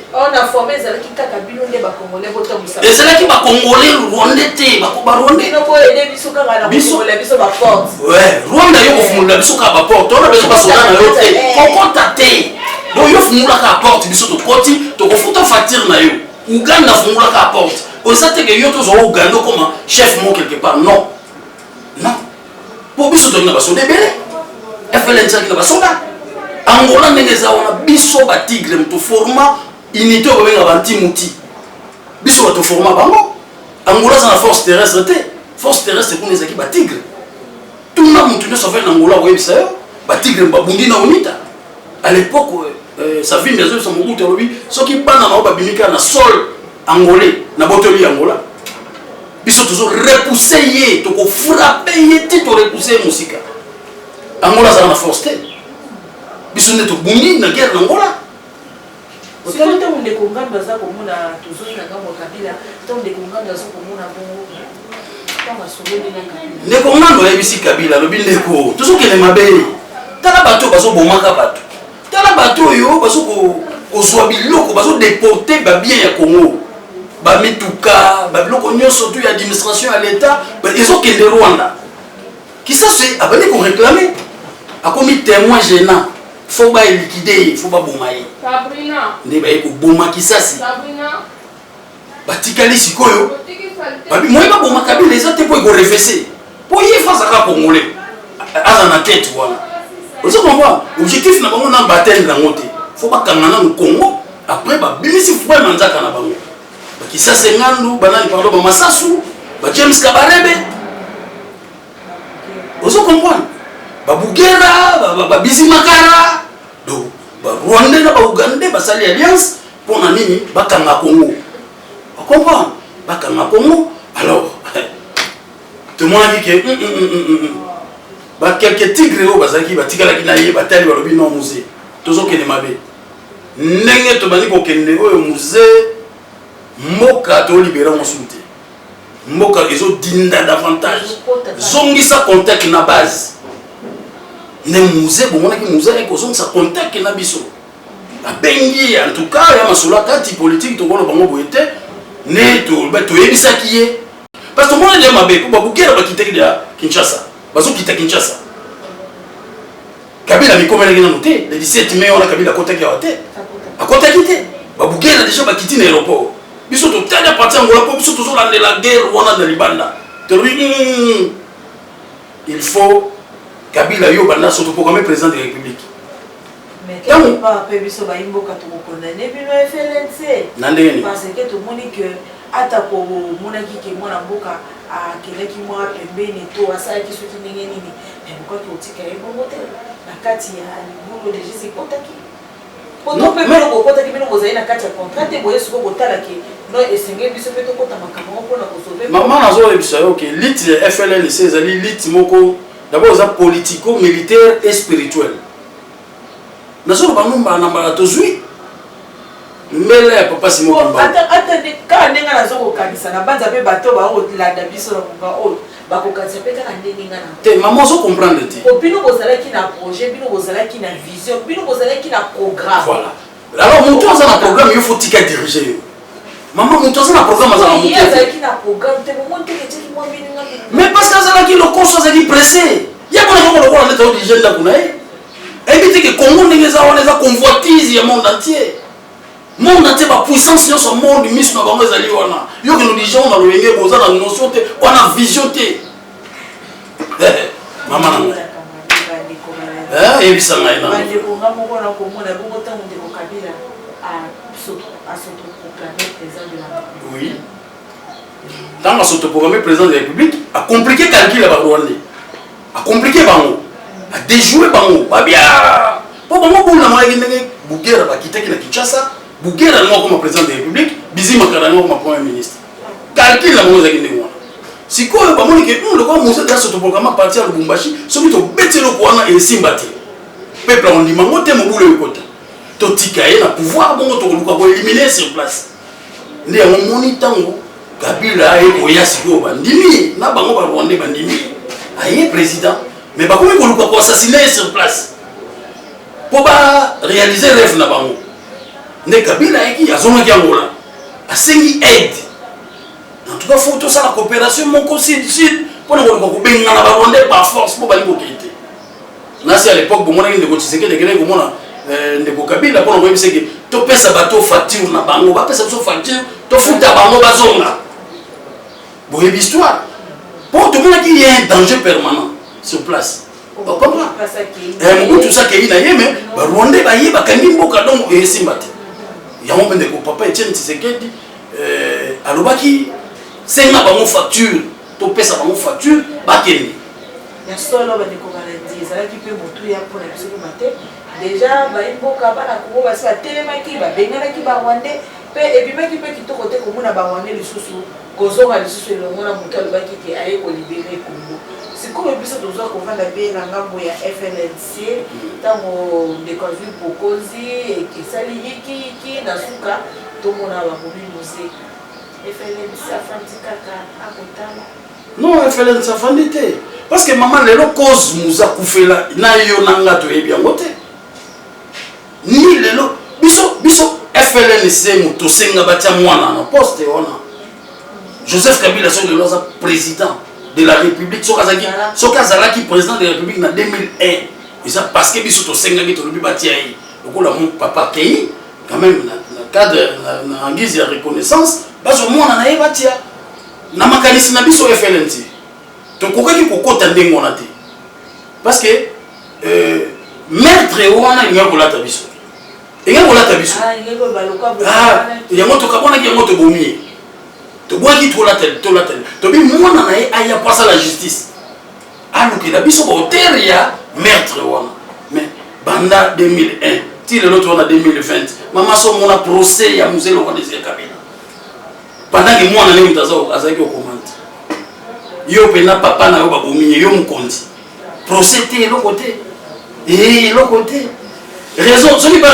Speaker 1: ezalaki bakongolais rwandais te barwandais rwanda yo kofungolela biso kaka baporte ona bezo basoda na yo te kokota te donc yo fungolaka aporte biso tokoti tokofuta facture na yo uganda fungolaka aporte oza teke yo tozwa uganda okoma chef mo quelque part non po biso tolinga basoda ebele FLN ezalaki na basoda angola ndenge eza wana biso batigre toforma unité oyo babenga bantimuti biso batoforma bango angola aza na force terrestre te force terrestre kuna ezalaki batigre tuna mutu nyonso afai na angola koyebisa yo batigre babundi na unita à l'époque savimbi azoyebisa mobutu alobi soki bana nao babimika na sol angolais na botoli angola biso tozo repousse ye tokofrappe ye ti torepousse ye mosika angola azala na force te biso nde tobundi na guerre na angola ndeko ngando oyebisi Kabila alobi ndeko tozokende mabe tala bato bazobomaka bato tala bato oyo bazokozwa biloko bazodeporte babien ya Congo bamituka babiloko nyonso to ya administration ya l'état ezokende Rwanda kisase abandi koréclame akomi témoin gênant faut ba liquider faut ba boma ye nde baye koboma kisasi batikali sikoyo babi moi ba boma Kabila eza te po ekorefese po ye fazaka congolais aza na tête wana ozo comprendre objectif na bango na batendre nango te faut bakanga na Congo après babimisi fwe manzaka na bango bakisase ngandu banani pardon ba masasu ba James Kabarebe ozo comprendre babugera babizimakara do barwandais na baugandais basali alliance pona nini bakanga Congo comprendre bakanga Congo alors tout le monde dit que ba quelques tigres au bazaki batikalaki na ye batali balobi non musée tozokende mabe ndenge to bani ko kende oyo musée moka to libérer mon soute mboka ezo dinda davantage zongisa contact na base ne musée bomona ki musée ko zongisa contact na biso abengi en tout cas ya masula kati politique to kono bango boete ne to ba to yebisa kiye parce que mona de mabe ko babukera bakiteki ya Kinshasa bazo kita Kinshasa Kabila mikomela ngina noté le 17 mai on a Kabila kotaki ya wate akotaki te babukera déjà bakiti na aéroport biso to tada parti ngola po biso to la guerre wana na libanda to il faut Kabila yo banda surtout pour comme président de la République.
Speaker 2: Mais quelque part biso ba imboka to condamner bino FLNC.
Speaker 1: Nandeni
Speaker 2: parce que tout monde que atako mona ki mona mboka a keleki moi pembeni to asa ki soki ndenge nini mais pourquoi to tika ebongo te na kati ya libulu de jisi kotaki. Poto pe ko kotaki bino ko zaina kati ya contrat te boye suko kotala ki no esenge biso pe to kota makambo mpona ko sauver.
Speaker 1: Maman nazo ebisa OK lit FLNC ezali lit moko d'abord ça politico militaire et spirituel. Nazo ba numba na mbala to zui mbele papa Simon Kimba
Speaker 2: attendez ka nenga nazo ko kanisa na banza pe bato ba o la da biso na konga o ba ko kanisa pe ka nenga na
Speaker 1: te maman zo comprendre te
Speaker 2: opino bozala ki na projet bino bozala ki na vision bino bozala ki na programme
Speaker 1: voilà alors mon tour ça na programme il faut tika diriger maman mon tour ça na programme ça na
Speaker 2: il y a ki na programme te mo monte ke ti mo bino
Speaker 1: mais parce que ça là qui le coach ça qui pressé il y a pas de quoi on est diriger là kuna éviter que Congo n'engeza wana za convoitise ya monde entier. Monde entier ba puissance yo so monde mis na bango ezali wana. Yo que nous disons na loyenge boza na notion te, on a vision te. Maman. Et ça ngai na.
Speaker 2: Ba de ko ngamo ko na ko mona bongo tango de ko Kabila a s'auto-proclamer président de la République.
Speaker 1: Oui. Dans la s'auto-proclamer président de la République a compliqué calcul ba Rwanda. A compliqué bango. A déjouer bango ba bien po bango buna mwa ngene Bugera bakitaki na Kinshasa Bugera no comme président de la République Bizima Karano comme premier ministre calcul la bango zakinde mwana sikoyo bamoni ke le ko musa da soto programme parti ya Lubumbashi soki to betelo ko wana e simbate peuple on dit mango te mobule yokota to tikaye na pouvoir bongo to luka ko éliminer sur place ndi ya moni tango Kabila e ko yasiko bandimi na bango ba Rwanda bandimi aye président mais bah comment ils vont assassiner sur place pour pas réaliser le rêve na bango ne Kabila eki azonga ki angola asengi aide en tout cas faut tout ça la coopération mon conseil sud pour nous ko benga na ba Rwanda par force pour ba lingo kité na si à l'époque bon mona ndeko Tshisekedi de gene ko mona ndeko Kabila pour nous yebise que to pesa bato facture na bango ba pesa so facture to futa bango bazonga bon histoire pour tout le monde qu'il y a un danger permanent sur place. On comprend. Tout ça qui est là, mais Rwanda va y avoir quand même beaucoup d'hommes et Simbati. Il y a un peu de papa Etienne Tshisekedi. Alobaki, c'est une bonne facture. Tu payes sa bonne facture, bakeni.
Speaker 2: Il y a solo de commandés. Ça qui peut montrer pour la personne matin. Déjà, bah il faut qu'abana kubo basi atelema ki ba bengana ki ba Rwanda. Et puis même qui peut quitter côté comme on a ba Rwanda les sous kozonga les sous le monde a monté le baki qui aille ko libérer Congo. C'est comme le biso tozo ko vanda be na ngambo ya FLNC tango de convie pokozi et sali yiki na suka to mona ba mobi musée FLNC afandi kaka akotana
Speaker 1: non FLNC afandi te parce que maman lelo cause muza kufela na yo nanga to ebi yango te ni lelo biso FLNC moto senga batia mwana na poste ona Joseph Kabila so lelo za président de la République, Soka qui président de la République en 2001. Et ça parce que biso to senga ki to lobi batia yi. Lokola mon papa Kei quand même dans le cadre en guise de reconnaissance, baso mona na ye batia. Na makanisi na biso FLNC. To kokaki kokota ndengo na te. Parce que maître wana inga kolata biso. Inga kolata biso.
Speaker 2: Ah, inga baloka bo.
Speaker 1: Ah, yango to kabona ki yango to bomi. To bois qui to la tête to bi mona na ye aya passa la justice alors que la biso ba teria maître wana mais banda 2001 ti le l'autre on a 2020 maman so mona procès ya muselo kwa desi Kabila pendant que mwana ne mutazo azaki au commande yo pena papa na yo ba bomi yo mukonzi procès te lo côté et lo côté raison so ki ba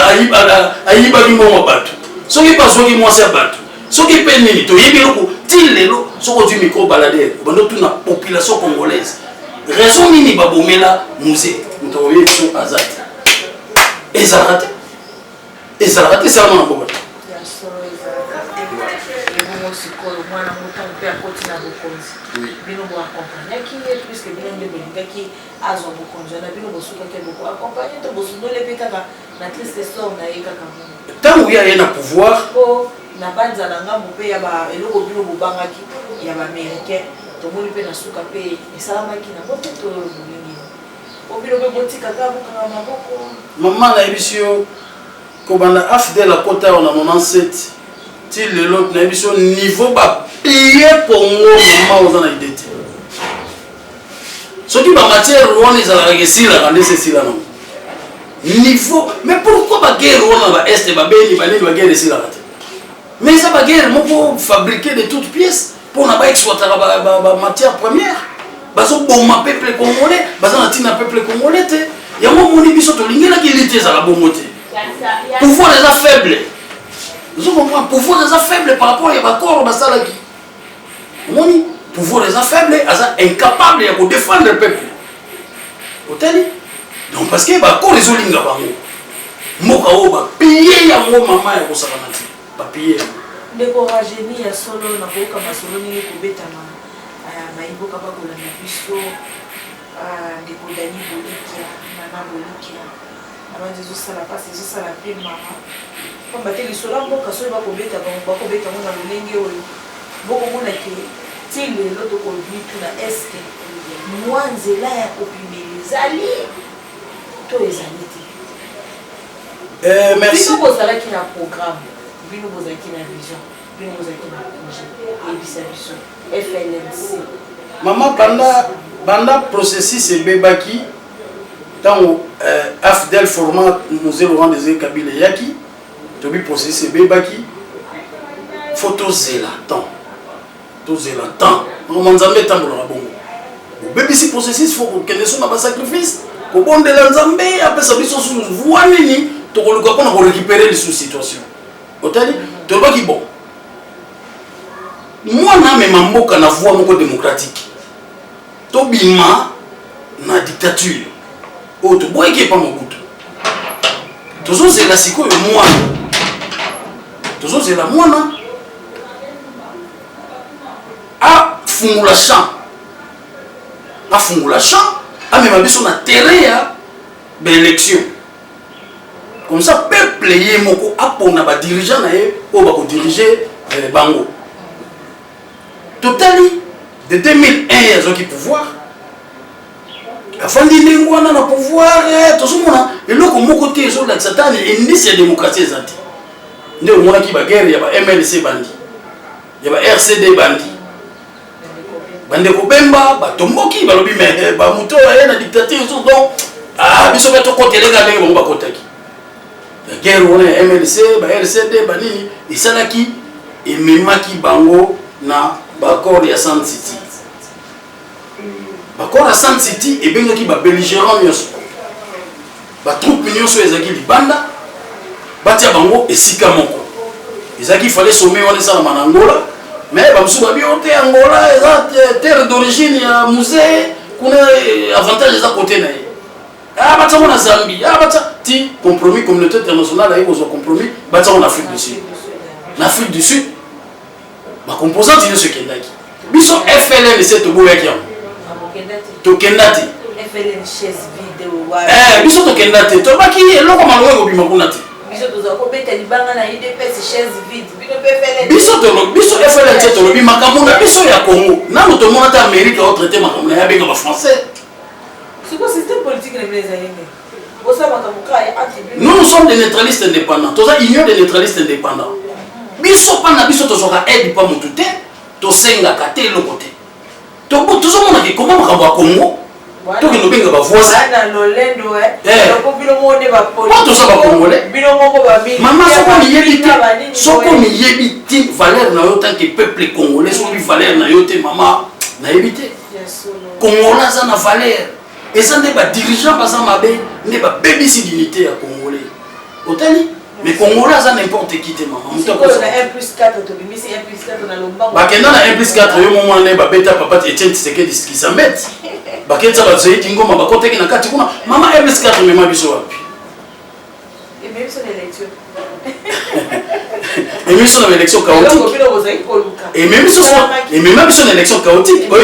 Speaker 1: ayiba ki mo bato so ki ba so ki mo se bato Ce qui est pénible, tu es bien, tu es là, tu es micro-baladeur, tu es la population congolaise. Raison nini babomela musée, tu as vu sur Azat. Et ça a raté. Et ça a raté, c'est vraiment un problème. Tant où il y a un pouvoir,
Speaker 2: na banza na ngambo pe ya ba eloko bino bobangaki ya ba américain to moni pe na suka pe esalamaki na bote to bolingi o bino be botika ka buka maboko
Speaker 1: maman na ebisio ko banda afde la kota on a 97 ti le lot na ebisio niveau ba payer pour moi maman ozana idete ce qui ba matière on is la gesila quand c'est sila non niveau mais pourquoi ba guerre on ba est ba beni ba nini ba guerre sila là. Mais ça va guerre, on peut fabriquer de toutes pièces pour ne pas exploiter la matière première. Parce que bon, ma peuple congolais, parce que na peuple congolais, il y a un moment où biso to lingela qui lité ça la bonté. Pouvoir les affaiblir. Vous comprenez? Pouvoir les affaiblir par rapport à corps dans ça là qui. Moni, pouvoir les affaiblir, incapable de défendre le peuple. Oteli. Donc parce que ba corps les olinga bango. Moka oba payer ya mo mama ya ko sakanati. Papier.
Speaker 2: Découragé ni ya solo na koka masolo ni kobeta na iboka ba kola na biso ndeko dani bolikia mama bolikia abandi zo sala passe zo sala pe mama komba te lisolo mboka so ba kobeta mo na lolenge oyo boko mona ke tile loto ko bitu na eske mwanzela ya kopimeli to ezali te
Speaker 1: merci
Speaker 2: bino bozala ki na programme bino bozala ki na vision bino bozala ki na projet ebisa biso FLNC
Speaker 1: maman banda processus ebebaki tango afdel format Mosée Laurent Désiré Kabila yaki tobi processus ebebaki faut tozela temps manzambe tambola bongo bebisi processus faut kende so na ba sacrifice ko bondela nzambe apesa biso sous voix nini to ko luka ko récupérer les situation. Otali, tu vois qui bon. Moi, na me mamboka na voie moko démocratique. Tobima na dictature. Oh, tu bois qui est pas mon goût. Toujours c'est la siko et moi. Toujours c'est la moi na. A fungula champ. A fungula champ. A même abiso na terrain de l'élection. Comme ça, peuple yé moko apona ba dirigeant na ye o ba ko diriger bango. Totali de 2001 yazo ki pouvoir. Afandi lingwana na pouvoir to somona eloko moko te zo la satani indice ya démocratie ezati. Nde omona ki ba guerre ya ba MLC bandi. Ya ba RCD bandi. Bande ko bemba ba tomboki ba lobi me ba muto ya na dictature zo donc biso beto ko telenga ndenge bongo ba kotaki. La guerre on est MLC, ba RCD, ba nini, isalaki ememaki bango na bakor ya Sand City. Bakor ya Sand City ebengaki ba belligérant nyonso. Ba troupe nyonso ezaki libanda, batia bango esika moko. Ezaki fallait sommer wana ça na Angola, mais ba musu ba biote Angola eza terre d'origine ya musée, kuna avantage za côté na ye. Ah, bah, on a Zambie. Ah, bah, ti compromis communauté internationale, là, ils ont compromis. Bah, on a Afrique du Sud. L'Afrique du Sud, ma composante, il y a ce qu'il y a. Biso FLN, c'est tout beau avec eux. Tokendati.
Speaker 2: FLN chaise vide.
Speaker 1: Biso Tokendati. Tu vois qui est là comme un loin au Bimakunati.
Speaker 2: Biso tozako beta libanga na IDPS chaise vide.
Speaker 1: Biso FLN, c'est tout le Bimakamuna. Biso ya Congo. N'a nous demandons à l'Amérique à traiter Makamuna. Il y a bien français.
Speaker 2: C'est quoi le système politique les
Speaker 1: nous sommes des neutralistes indépendants. Tous les unions des neutralistes indépendants. Biso pana biso tozora aide pas mutute, to senga kate le côté. To tout le monde qui comment makambo Congo. To ki nobenga ba voisin.
Speaker 2: Na lolendo ko bilo monde ba
Speaker 1: politique. Tout ça ba congolais.
Speaker 2: Bilo moko ba mi.
Speaker 1: Maman soko mi yebiti valeur na yo tant que peuple congolais, so bi valeur na yo te maman na yebité. Congolais ça na valeur. Et ça n'est pas dirigeant, pas ça, ne pas baby si dignité à Congolais. Otani, Mais Congolais, ça n'importe qui te maman.
Speaker 2: Si on a 1+4, tu mets 1+4 dans le banc.
Speaker 1: Bah, quand on a 1+4, il y a un moment où bêta papa Etienne Tshisekedi qui s'en met. Bah, quand ça va se dire, Tingo, ma côté qui n'a qu'à dire, maman 1+4, mais ma biso.
Speaker 2: Et même sur l'élection.
Speaker 1: Et même sur l'élection chaotique. Et même sur l'élection chaotique. Oui,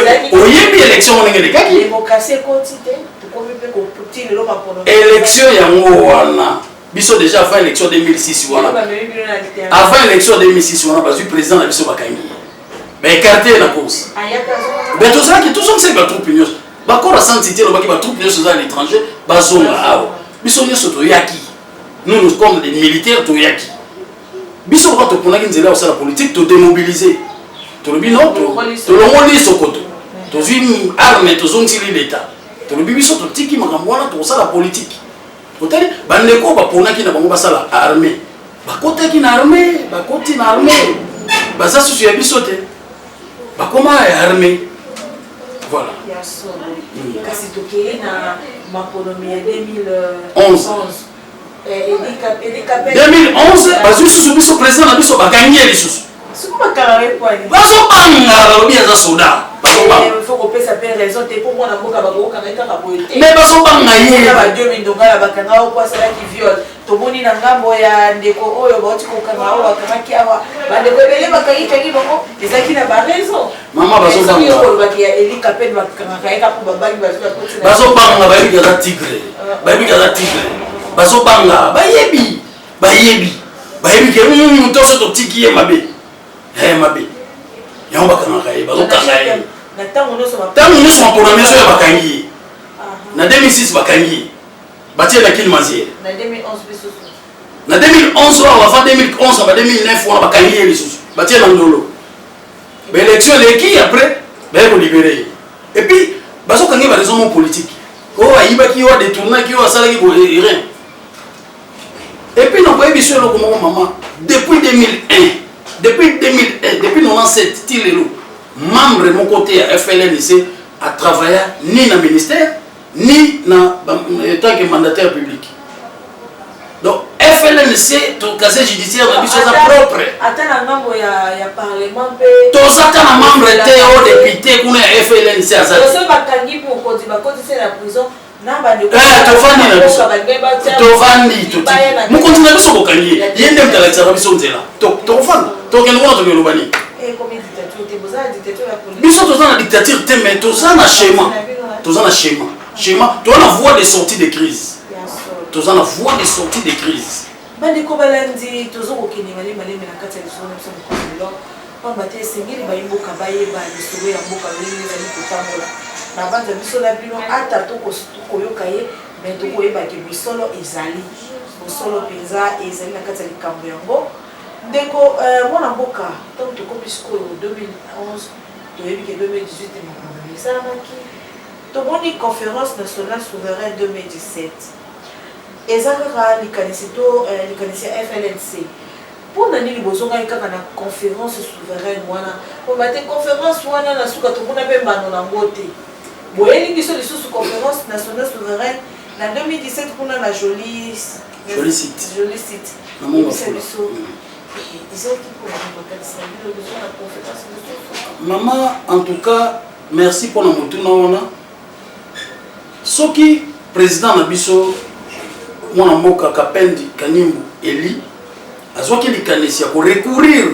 Speaker 1: il y a élection, on est les
Speaker 2: démocratie quotidienne.
Speaker 1: Élection, il y a un biso déjà avant l'élection 2006. Avant l'élection 2006, on a pas eu président de Biso Bakangi. Mais écarté la cause. Mais tout ça, tout ça, c'est pas trop pignon. Bakor a senti que les troupes à l'étranger, Bazonga, Biso Yaki. Nous comme des militaires, Toyaki. Biso va te prendre la politique, te démobiliser. Tu le dis non, tu le relis au côté. Tu vis armé, tu zonti l'État. Tu le dis biso, tu tiki makamwana, tu ça la politique. Otali bandeko bapona ki na bango basala armée. Bakota ki na armée, bakoti na armée. Baza susu ya biso te. Bakoma armée. Voilà.
Speaker 2: Kasi tokeye na makonomi ya 2011.
Speaker 1: 2011, bazu susu biso président na biso bakangi lisusu.
Speaker 2: Suku bakarawe kwa ni.
Speaker 1: Bazo banga lobi ya soda.
Speaker 2: Il faut qu'on puisse faire raison pour moi na boka bakoka na kaka boyete.
Speaker 1: Mais bazo banga ye
Speaker 2: ba 2000 ndonga ya bakanga au kwa sala ki viol. Tomoni na ngambo ya ndeko oyo bauti kokanga au bakanga ki awa. Bande ko bele bakayita ki bako ezaki na ba raison.
Speaker 1: Mama bazo banga.
Speaker 2: Yo ko baki ya elika pe bakanga ka ko babaki bazo ka kotina.
Speaker 1: Bazo banga ba yebi za tigre. Ba yebi za tigre. Bazo banga ba yebi. Ba yebi ke mutoso to tiki ye mabe. Mabe. Yamba kana kai bazo kanga ye. Tango nous sommes pour la maison ya bakangi. Na 2006 bakangi. Batie na kili mazie.
Speaker 2: Na 2011 biso.
Speaker 1: Na 2011 wa avant 2011 ba 2009 wa bakangi lisusu. Batie na ndolo. Ba élection leki après ba ko libérer. Et puis bazo kangi ba raison politique. Ko ayiba ki wa détourner ki wa sala ki ko rien. Et puis non ba biso lo ko maman depuis 2001. Depuis 97 tilelo. Membre de mon côté à FLNC a travaillé ni dans le ministère, ni en tant que mandataire public. Donc FLNC, ton casier judiciaire, la vie propre.
Speaker 2: Attends, membre il y a parlement.
Speaker 1: Tous attendent membre de député pour FLNC. Biso toza na dictature te mais toza na schéma. Toza na schéma. Schéma, toza na voie de sortie de crise. Toza na voie de sortie de crise.
Speaker 2: Bandi ko balandi tozo ko kini mali mali na kati ya zone so ko lo. Pa bate sengeli ba imboka ba ye ba le sowe ya mboka le zali ko tambola. Na banda biso la bino ata to ko yoka ye mais to ko yeba ke bisolo ezali. Bisolo penza ezali na kati ya likambo yango. Ndeko mwana mboka tant to ko pisco 2011 to yebi ke 2018 makambo esalamaki. To moni conférence nationale souveraine 2017. Ezalaka likanisi FLNC. Pour nani libozonga ikaka na conférence souveraine wana. Pour bate conférence wana na suka to mona pe mbano na ngote. Boyeli biso lisusu conférence nationale souveraine na 2017 kuna na Jolie site.
Speaker 1: Maman, en tout cas, merci pour la moutuna. Soki président Nabiso, mon amour Kapendi Kanimbu Eli, a soit qu'il y a recourir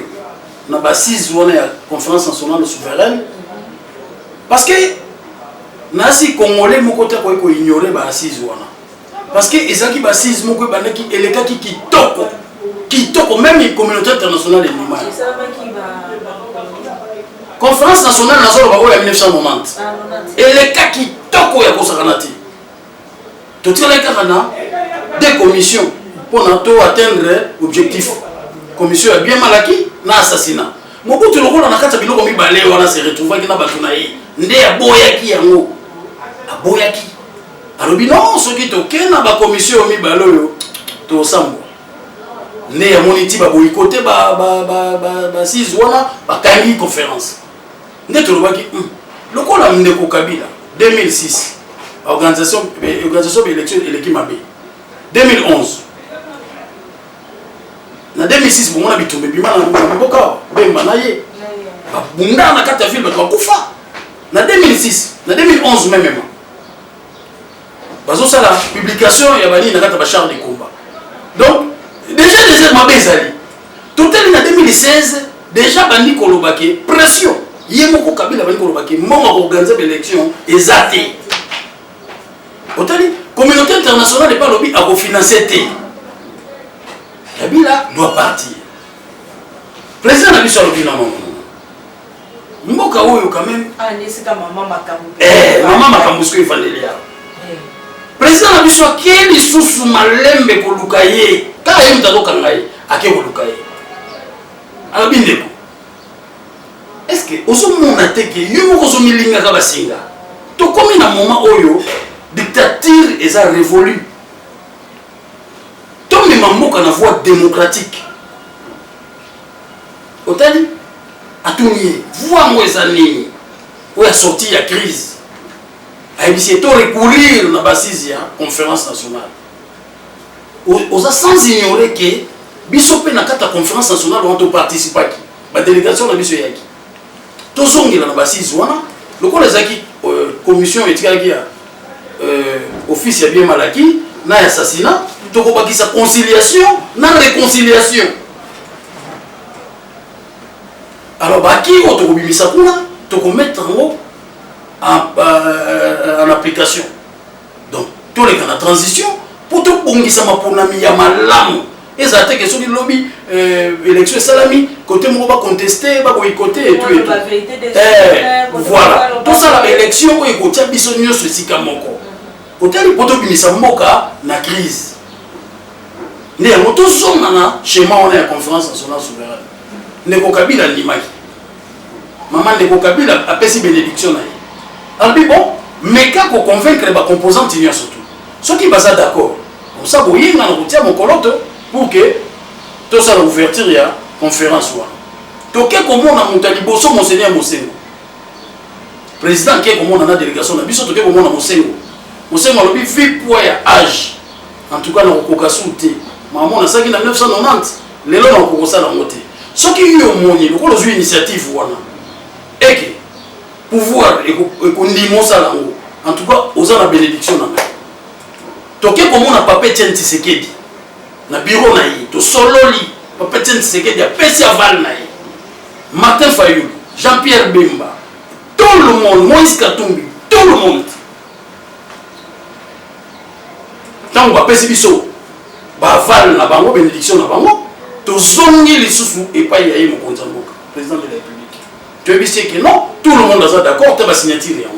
Speaker 1: na bassise wana ya conférence nationale souveraine, parce que nasi congolais mon côté ko ignorer ba assise wana, parce que ezaki bassise moko bandaki eleka kitoko même les communautés internationales l'image. Conférence nationale nazolo bako ya 1990. Eleka kitoko ya kosakanati. Totila kana des commissions pour atteindre objectif. Commission a bien malaki na assassinat. Mobutu lokola na kata biloko mibale wana se retrouver ki na batuna yi. Nde ya boyaki yango. Aboyaki. Alobi non soki tokena ba commission mibale yo to sambo. Nde ya moniti ba boyikote ba six wana ba kangi conférence. Nde to lobaki lokola ndeko Kabila 2006 organisation d'élection eleki mabe 2011 na 2006 bon on a bitumbe bima na mboka bemba na ye bunda na kata ville ba kufa na 2006 na 2011 même bazo ça la publication ya bani na kata ba char de combat donc déjà mabezali total na 2016 déjà bandi kolobake pression yemoko Kabila bandi kolobake mbongo organiser l'élection ezate otali communauté internationale n'est pas lobby à cofinancer té Kabila doit partir président na biso lobby na mboka oyo quand même
Speaker 2: nesika maman makambo
Speaker 1: maman makambo sko ifandelia président na biso akeli susu malembe koluka ye ka ye mutadoka ngai ake koluka ye alabindeko est-ce que ozomona te ke yo moko ozomilingaka basinga tokomi na moment oyo dictature eza révolue tomema mboka na voie démocratique otali atuni voie ngo eza nini oyo sorti ya crise ayebisi to recourir na basisi ya conférence nationale oza sans ignorer que biso pe na kata conférence nationale on to participaki ba délégation na biso yaki tozongela na basisi wana lokola ezaki commission etikaki ya office ya bien malaki na assassinat tokobakisa conciliation na réconciliation alors baki o tokobimisa kuna tokomettre ngo en application donc tous les cas de transition pour tout bongisa maponami ya malamu eza te que soki lobby élection salami côté moko ba contester ba boycotter et tout voilà tout ça la élection ko ekotia biso nyonso sika moko côté poto bimisa mboka na crise ne moto zonga na schéma on a conférence nationale souveraine ndeko Kabila limaki maman ndeko Kabila apesi bénédiction na ye alors bon mais quand on convaincre les composants il y a surtout ceux qui basent d'accord pour ça vous y dans le routier mon colotte pour que tout ça l'ouverture il y a conférence soit donc comment on a monté liboso monseigneur Mosengo président qui comment on a délégation na biso to comment on a Mosengo lobi vie poids âge en tout cas na kokasu te maman na saki na 990 lelo na kokosa na moté ceux qui y ont moni le ko initiative wana et que pouvoir et qu'on ça en tout cas aux la bénédiction na toke comme on a papé Etienne Tshisekedi na bureau na yi to sololi papé Etienne Tshisekedi a pesi aval na yi Martin Fayulu Jean-Pierre Bemba tout le monde Moïse Katumbi tout le monde tant on va pesi biso ba aval na bango bénédiction na bango to zongi lisusu et pas yayi mo konzamboka président de la République. Tu as vu que non, tout le monde est d'accord, tu as signé signature.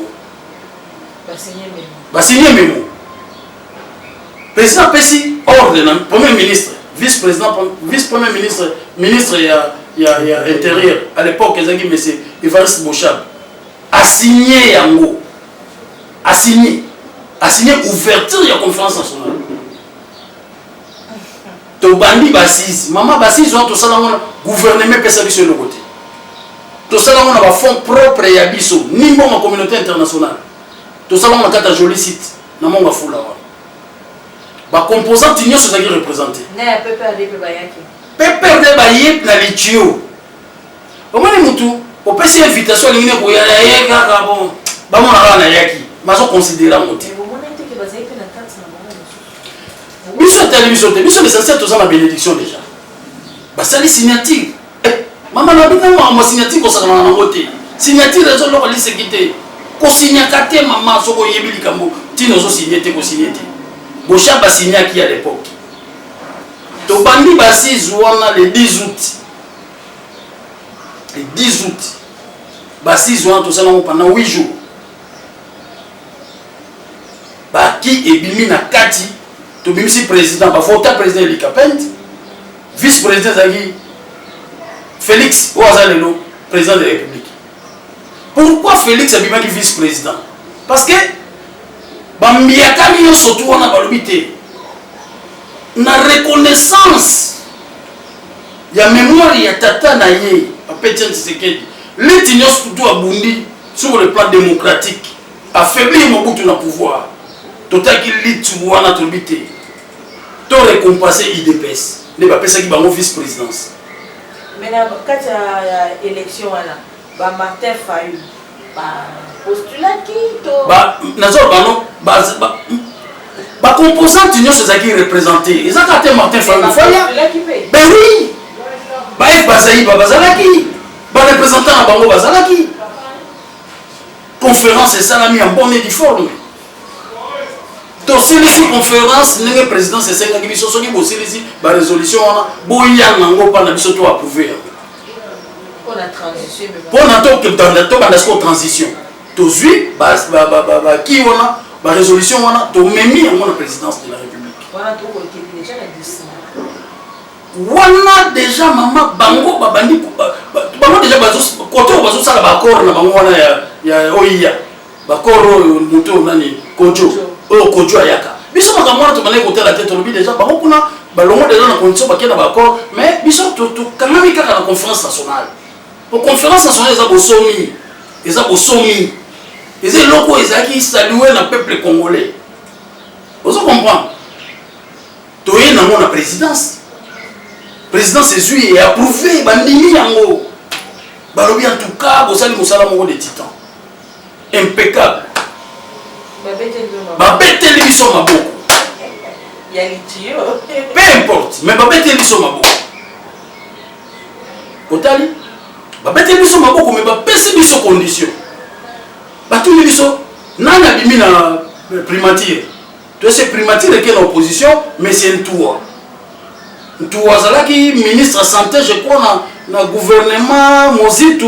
Speaker 1: Signé mémo. Président Pessi, ordre, premier ministre, vice-président, vice-premier ministre, ministre intérieur, à l'époque, M. Evariste Bochab, a signé Yango. A signé ouverture de la conférence nationale. Tu as bandi Bassis, maman Bassis, tu as tout ça dans le gouvernement Pessi sur le côté. Tout ça, on a un fonds propre et abisso, ni bon ma communauté internationale. Tout ça, on a un joli site. N'a pas fou là. Ba composant tignon ce qui représenté.
Speaker 2: Ne peut pas aller bayaki.
Speaker 1: Peut perdre bayek na litio. Au moins les mutu, au PC invitation ligne pour y aller kaka bon. Ba mon ala na yaki. Maso considérer monter. Biso télévision, biso l'essentiel tout ça ma bénédiction déjà. Ba sali signature. Maman n'a pas ma signature pour ça dans la moté. Signature raison leur liste quitter. Ko signakate maman soko yebili kambo. Ti nozo signaté ko signaté. Bocha ba signa qui à l'époque. To bandi basi zwana le 10 août. Le 10 août. Basi zwana tout ça pendant 8 jours. Ba ki ebimi na kati to bimisi président ba vota président Likapent. Vice-président Zagi Félix Ouazalelo, président de la République. Pourquoi Félix a bien vice-président? Parce que Bambiakami surtout on a balobité. Na reconnaissance, il y a mémoire, il y a tata naye, Etienne Tshisekedi. L'étignos surtout a bondi sur le plan démocratique, affaiblir Mobutu na pouvoir. Total qui lit tu vois na tobité. To récompenser IDPS. ne bapesa ki bango vice présidence.
Speaker 2: Mais na kati ya élection wana ba Martin Fayulu ba postulat ki to
Speaker 1: ba nazo bano ba composante union c'est qui représenté ils ont été Martin Fayulu faya ben oui ba F Bazaï ba bazalaki ba représentant na bango bazalaki conférence et salami en bonne et due forme. Donc si les conférences n'est président c'est 5 qui sont qui bosser les ba résolution on a boya nango pa na biso to approuver.
Speaker 2: Pour la transition
Speaker 1: pour na to que dans la transition. Tozui ba qui on a ba résolution on a to memi en présidence de la République.
Speaker 2: Voilà to ko déjà la décision.
Speaker 1: Wana déjà maman bango babandi bango déjà bazo côté bazo sala ba accord na bango wana ya oiya ba accord muto nani kojo o kojo ayaka biso makamwana to bana côté la tête lobi déjà bango kuna balongo déjà na condition bakena ba accord mais biso to quand même kaka na conférence nationale pour conférence nationale eza bosomi eza loko ezaki saluer na peuple congolais vous comprenez to yé na mon présidence présidence Jésus est approuvé bandimi yango balobi en tout cas bosali mosala moko de titan impeccable babeteli biso maboko
Speaker 2: ya litio
Speaker 1: peu importe mais babeteli biso maboko otali babeteli biso maboko mais bapesi biso condition batuli biso nani abimi na primature to c'est primature qui est l'opposition mais c'est un tour tu azalaki ministre santé je crois na gouvernement Mozitu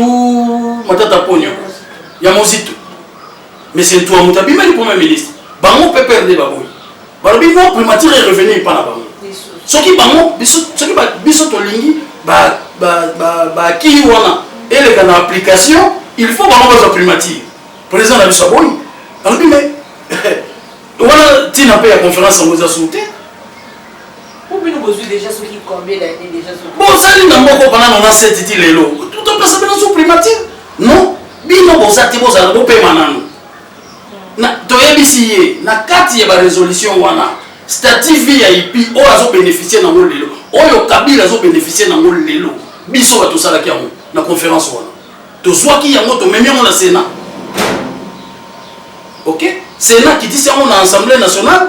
Speaker 1: matata ponyo ya Mozitu mais c'est toi mutabi mais le premier ministre bango peut perdre baboy balobi mo primature est revenu pas na bango soki bango biso to lingi ba ki wana ele kana application il faut bango ba primature président na biso boy balobi mais wana tina pe ya conférence en moza souté.
Speaker 2: Vous avez déjà ce qui combien d'années déjà ce
Speaker 1: bon ça dit dans beaucoup pendant on a cette dit lelo tout on passe bien sous primature non bino bosati bozala bo pe manano na toyebisi na kati ya ba résolution wana statut VIP o azo bénéficier na lelo oyo Kabila azo bénéficier na lelo biso ba to sala ki na conférence wana to zwaki yango to memi on na Sénat OK Sénat qui dit ça on a Assemblée nationale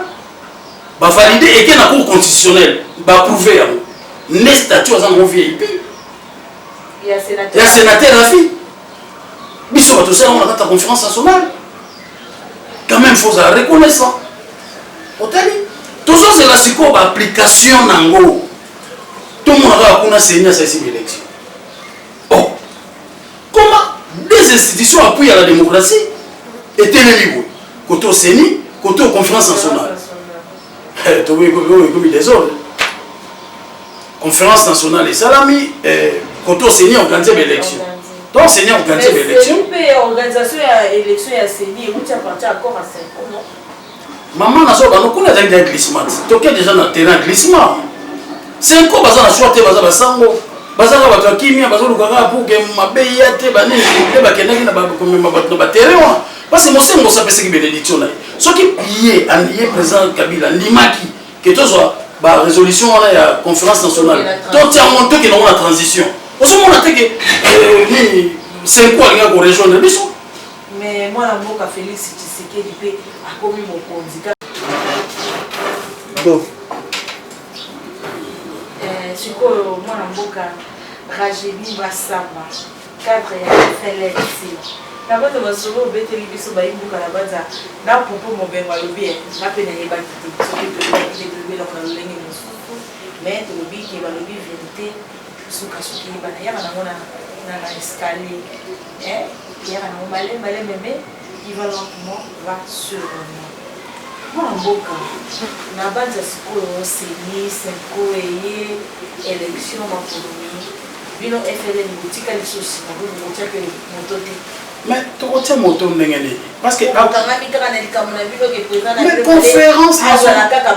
Speaker 1: va valider et que la Cour constitutionnelle va approuver les statuts en VIP.
Speaker 2: Il y a
Speaker 1: sénateur la fille. Biso va tout ça on a la conférence nationale. Quand même faut la reconnaissance. Otali. Tout ça c'est la psycho application nango. Tout le monde a qu'on a signé cette élection. Oh. Comment des institutions appuient à la démocratie étaient les libres. Côté au CENI, côté aux conférences nationales. Comme des ordres. Conférence nationale et salami, quand on s'est organisé l'élection. Donc, c'est organisé l'élection.
Speaker 2: L'organisation de l'élection est CENI, et vous êtes parti encore à 5 ans, non?
Speaker 1: Maman, nous avons un glissement. Tu es déjà dans le terrain glissement. 5 ans, baza na choix te baza basango. Baza na bato kimia, baza lukanga pour que mabeya te bani te bakendaki na ba terrain. Parce que monsieur Moussa Pesseki bénédiction là. Ce qui est président Kabila Limaki que tu soit ba résolution là ya conférence nationale. Donc tu as monté que nous la transition. Au moment on a dit que ni 5 ans il y a pour rejoindre biso.
Speaker 2: Mais moi la mboka Félix Tshisekedi pe a commis mon candidat.
Speaker 1: Bon.
Speaker 2: Sikoyo moi la mboka Rajeli Basamba cadre ya FLNC. La base de solo beteli biso ba imbuka la base na popo mobengo lobi na pena yeba kiti so que de la na lengi musuku mais to lobi ki ba lobi vérité suka suki ba na yaba na mona na escalier ya na male mais il va lentement va sur moi mboka na base sikoyo seni senko eye élection ma colonie bino FLN boutique les soucis na bo boutique motote.
Speaker 1: Mais tu retiens mon tour parce que
Speaker 2: mais
Speaker 1: conférence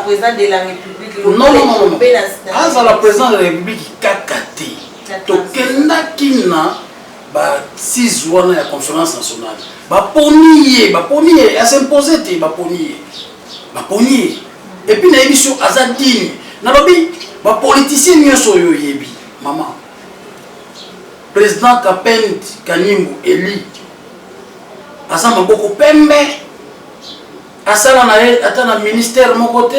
Speaker 2: président de la République
Speaker 1: non à la président de la République kakati to kenda kina ba 6 jours na conférence nationale ba ponier à s'imposer te ba ponier et puis na émission azadini na lobi Les politiciens ne sont pas yebi. Maman. Président Kapend Kanimbu Eli. Asama beaucoup pembe. Asala na ministère mon côté.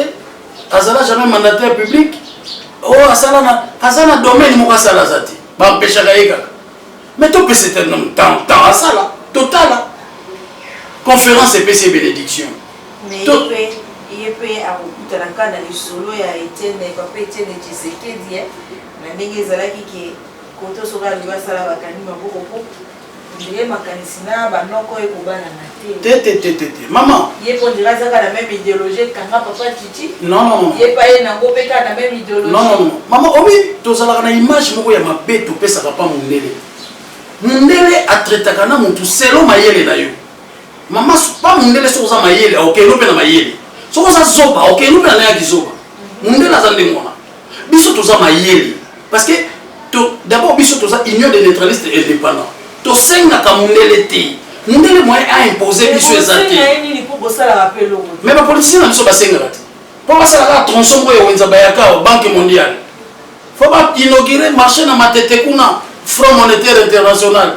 Speaker 1: Asala jamais mandataire public. Oh asala na domaine mon asala zati. Ba empêcher gaïka. Mais tout peut c'est un homme temps asala total. Conférence et PC bénédiction.
Speaker 2: Mais il peut avoir dans les solo ya Etienne papa Etienne Tshisekedi na ndenge ezalaki ke koto soka liwa sala bakani maboko po ndiye makanisi na banoko ekobana na
Speaker 1: te maman
Speaker 2: yepo ndira zaka na même idéologie kanga papa Titi
Speaker 1: non
Speaker 2: yepa ye na ngopeka na même idéologie
Speaker 1: non maman obi tozala na image moko ya mabeto pesa papa mundele atretaka na mutu selo mayele na yo maman pas mundele soza mayele OK no pe na mayele soza zoba OK no pe na ya kizoba mundele azande mona biso toza mayele parce que d'abord biso toza union des neutralistes indépendants to senga ka mundele te mundele moyen a imposer biso ezate mais ba politicien na biso ba senga te pour ça la tronçon boyo wenza bayaka banque mondiale faut pas inaugurer marché na matete kuna Front monétaire international.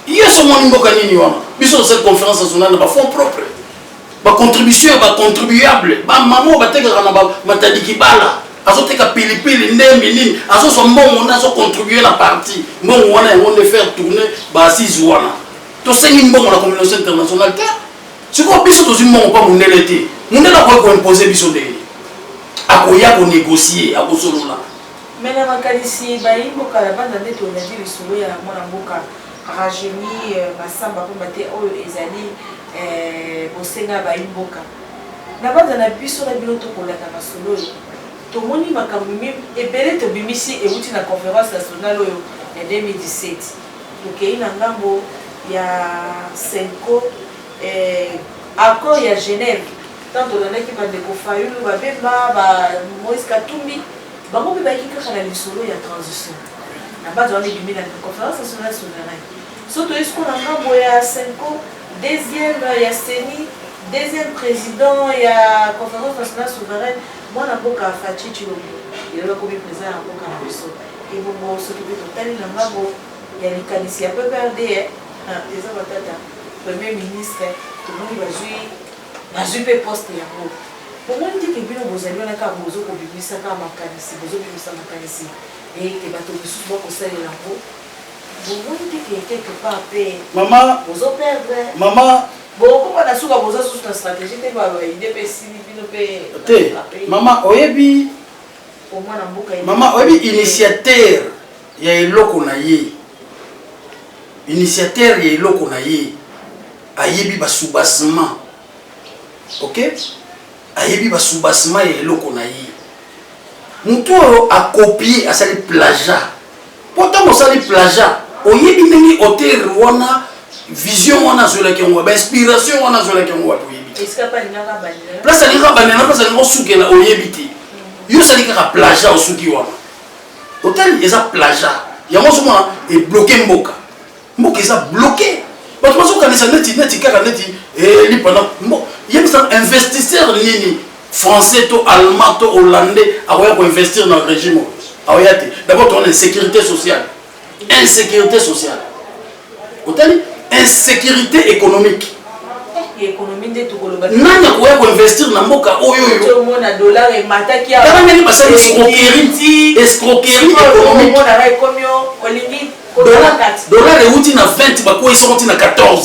Speaker 1: Il y a ce monde qui est cette conférence nationale, il fonds propres. Ba contribution, ba contribuable. Ba maman, ba teka na ba matadiki bala. Azo teka pilipili ndembi nini. Azo so mbongo na so contribuer na parti. Mbongo wana on de faire tourner ba assise wana. To sengi mbongo na communauté internationale. C'est quoi biso to zimbongo pa mundele te. Mundele ko imposer biso de. Akoya ko négocier, akosolola.
Speaker 2: Mais la makalisi baimbo kala banda ndeto na dit lisolo ya mwana mboka rajeni masamba po bate oyo ezali bosenga baimboka na banda na biso na bino to kolaka masolo to moni makambo ebele to bimisi euti na conférence nationale oyo ya 2017 tokei na ngambo ya Senko accord ya Genève tanto donaki ba ndeko Fayulu ba Bemba ba Moïse Katumbi bango pe baki kaka na lisolo ya transition na bazo wana bimi na conférence nationale souveraine surtout est-ce qu'on a ngambo ya Senko deuxième ya Seni deuxième président ya conférence nationale souveraine mwana mboka Fachi Chilombo il est comme président ya mboka na biso et bon ce qui peut totali na ngambo ya likanisi ya PPRD eza batata premier ministre tout le monde bazui pe poste ya mboka. Comment dit que bien vous allez na ka bozo ko bimisa ka makanisi bozo bimisa makanisi et que bato bisu boko sala lango vous dit que quelque part pe
Speaker 1: maman
Speaker 2: bozo perdre
Speaker 1: maman
Speaker 2: boko pa na suka bozo sous ta stratégie te ba idée pe sini bino pe
Speaker 1: te maman oyebi
Speaker 2: au moins na mboka
Speaker 1: maman oyebi initiateur ya eloko na ye initiateur ya eloko na ye ayebi ba soubassement OK ayebi ba soubassement ya eloko na ye mutu oyo acopier asali plagiat pourtant mosali plagiat oyebi ndenge auteur wana vision wana azolaki yango ba inspiration wana azolaki yango wapi oyebi place alingaka banena place alinga osukela oyebi te yo osali kaka plagiat osuki wana auteur eza plagiat yango ozomona ebloke mboka eza bloqué bato bazokanisa neti kaka neti lipana yebisa investisseur nini français to allemand to hollandais akoya koinvestir dans le régime akoya te d'abord toona insécurité sociale otali insécurité économique nani akoya koinvestir na mboka oyo ndenge basali escroquerie économique dollar euti na 20 bakoyi sokoti na 14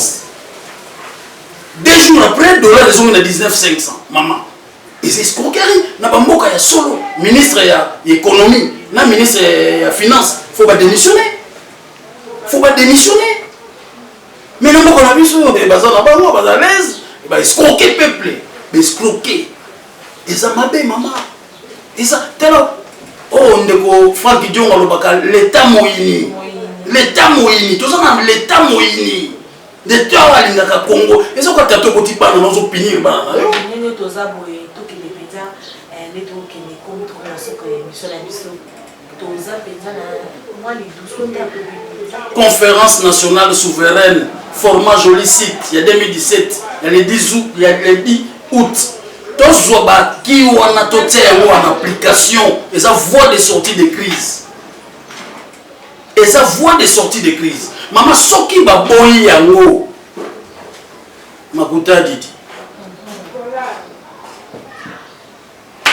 Speaker 1: 2 jours après dollar ezongi na 19,500 maman eza escroquerie na bamboka ya solo ministre ya économie na ministre ya finance faut badémissionner mais na mboka na biso baza na bango baza l'aise baescroquer peuple baescroquer eza mabe maman eza telo oyo ndeko Frank Diongo alobaka l'état moyini toza na l'état moyini l'état alingaka Congo ezoka tato koti bana nozopinir bana na yo
Speaker 2: nini toza boye tokende penza ndeto okende komi tokona soko ya émission na biso toza penza na mwa liduso nde
Speaker 1: conférence nationale souveraine format joli site il y a 2017 il y a les 10 août Tozoba qui wana tote en application et ça voie de sortie de crise. Et ça voie de sortie de crise. Maman soki ba boyi yango. Makuta didi.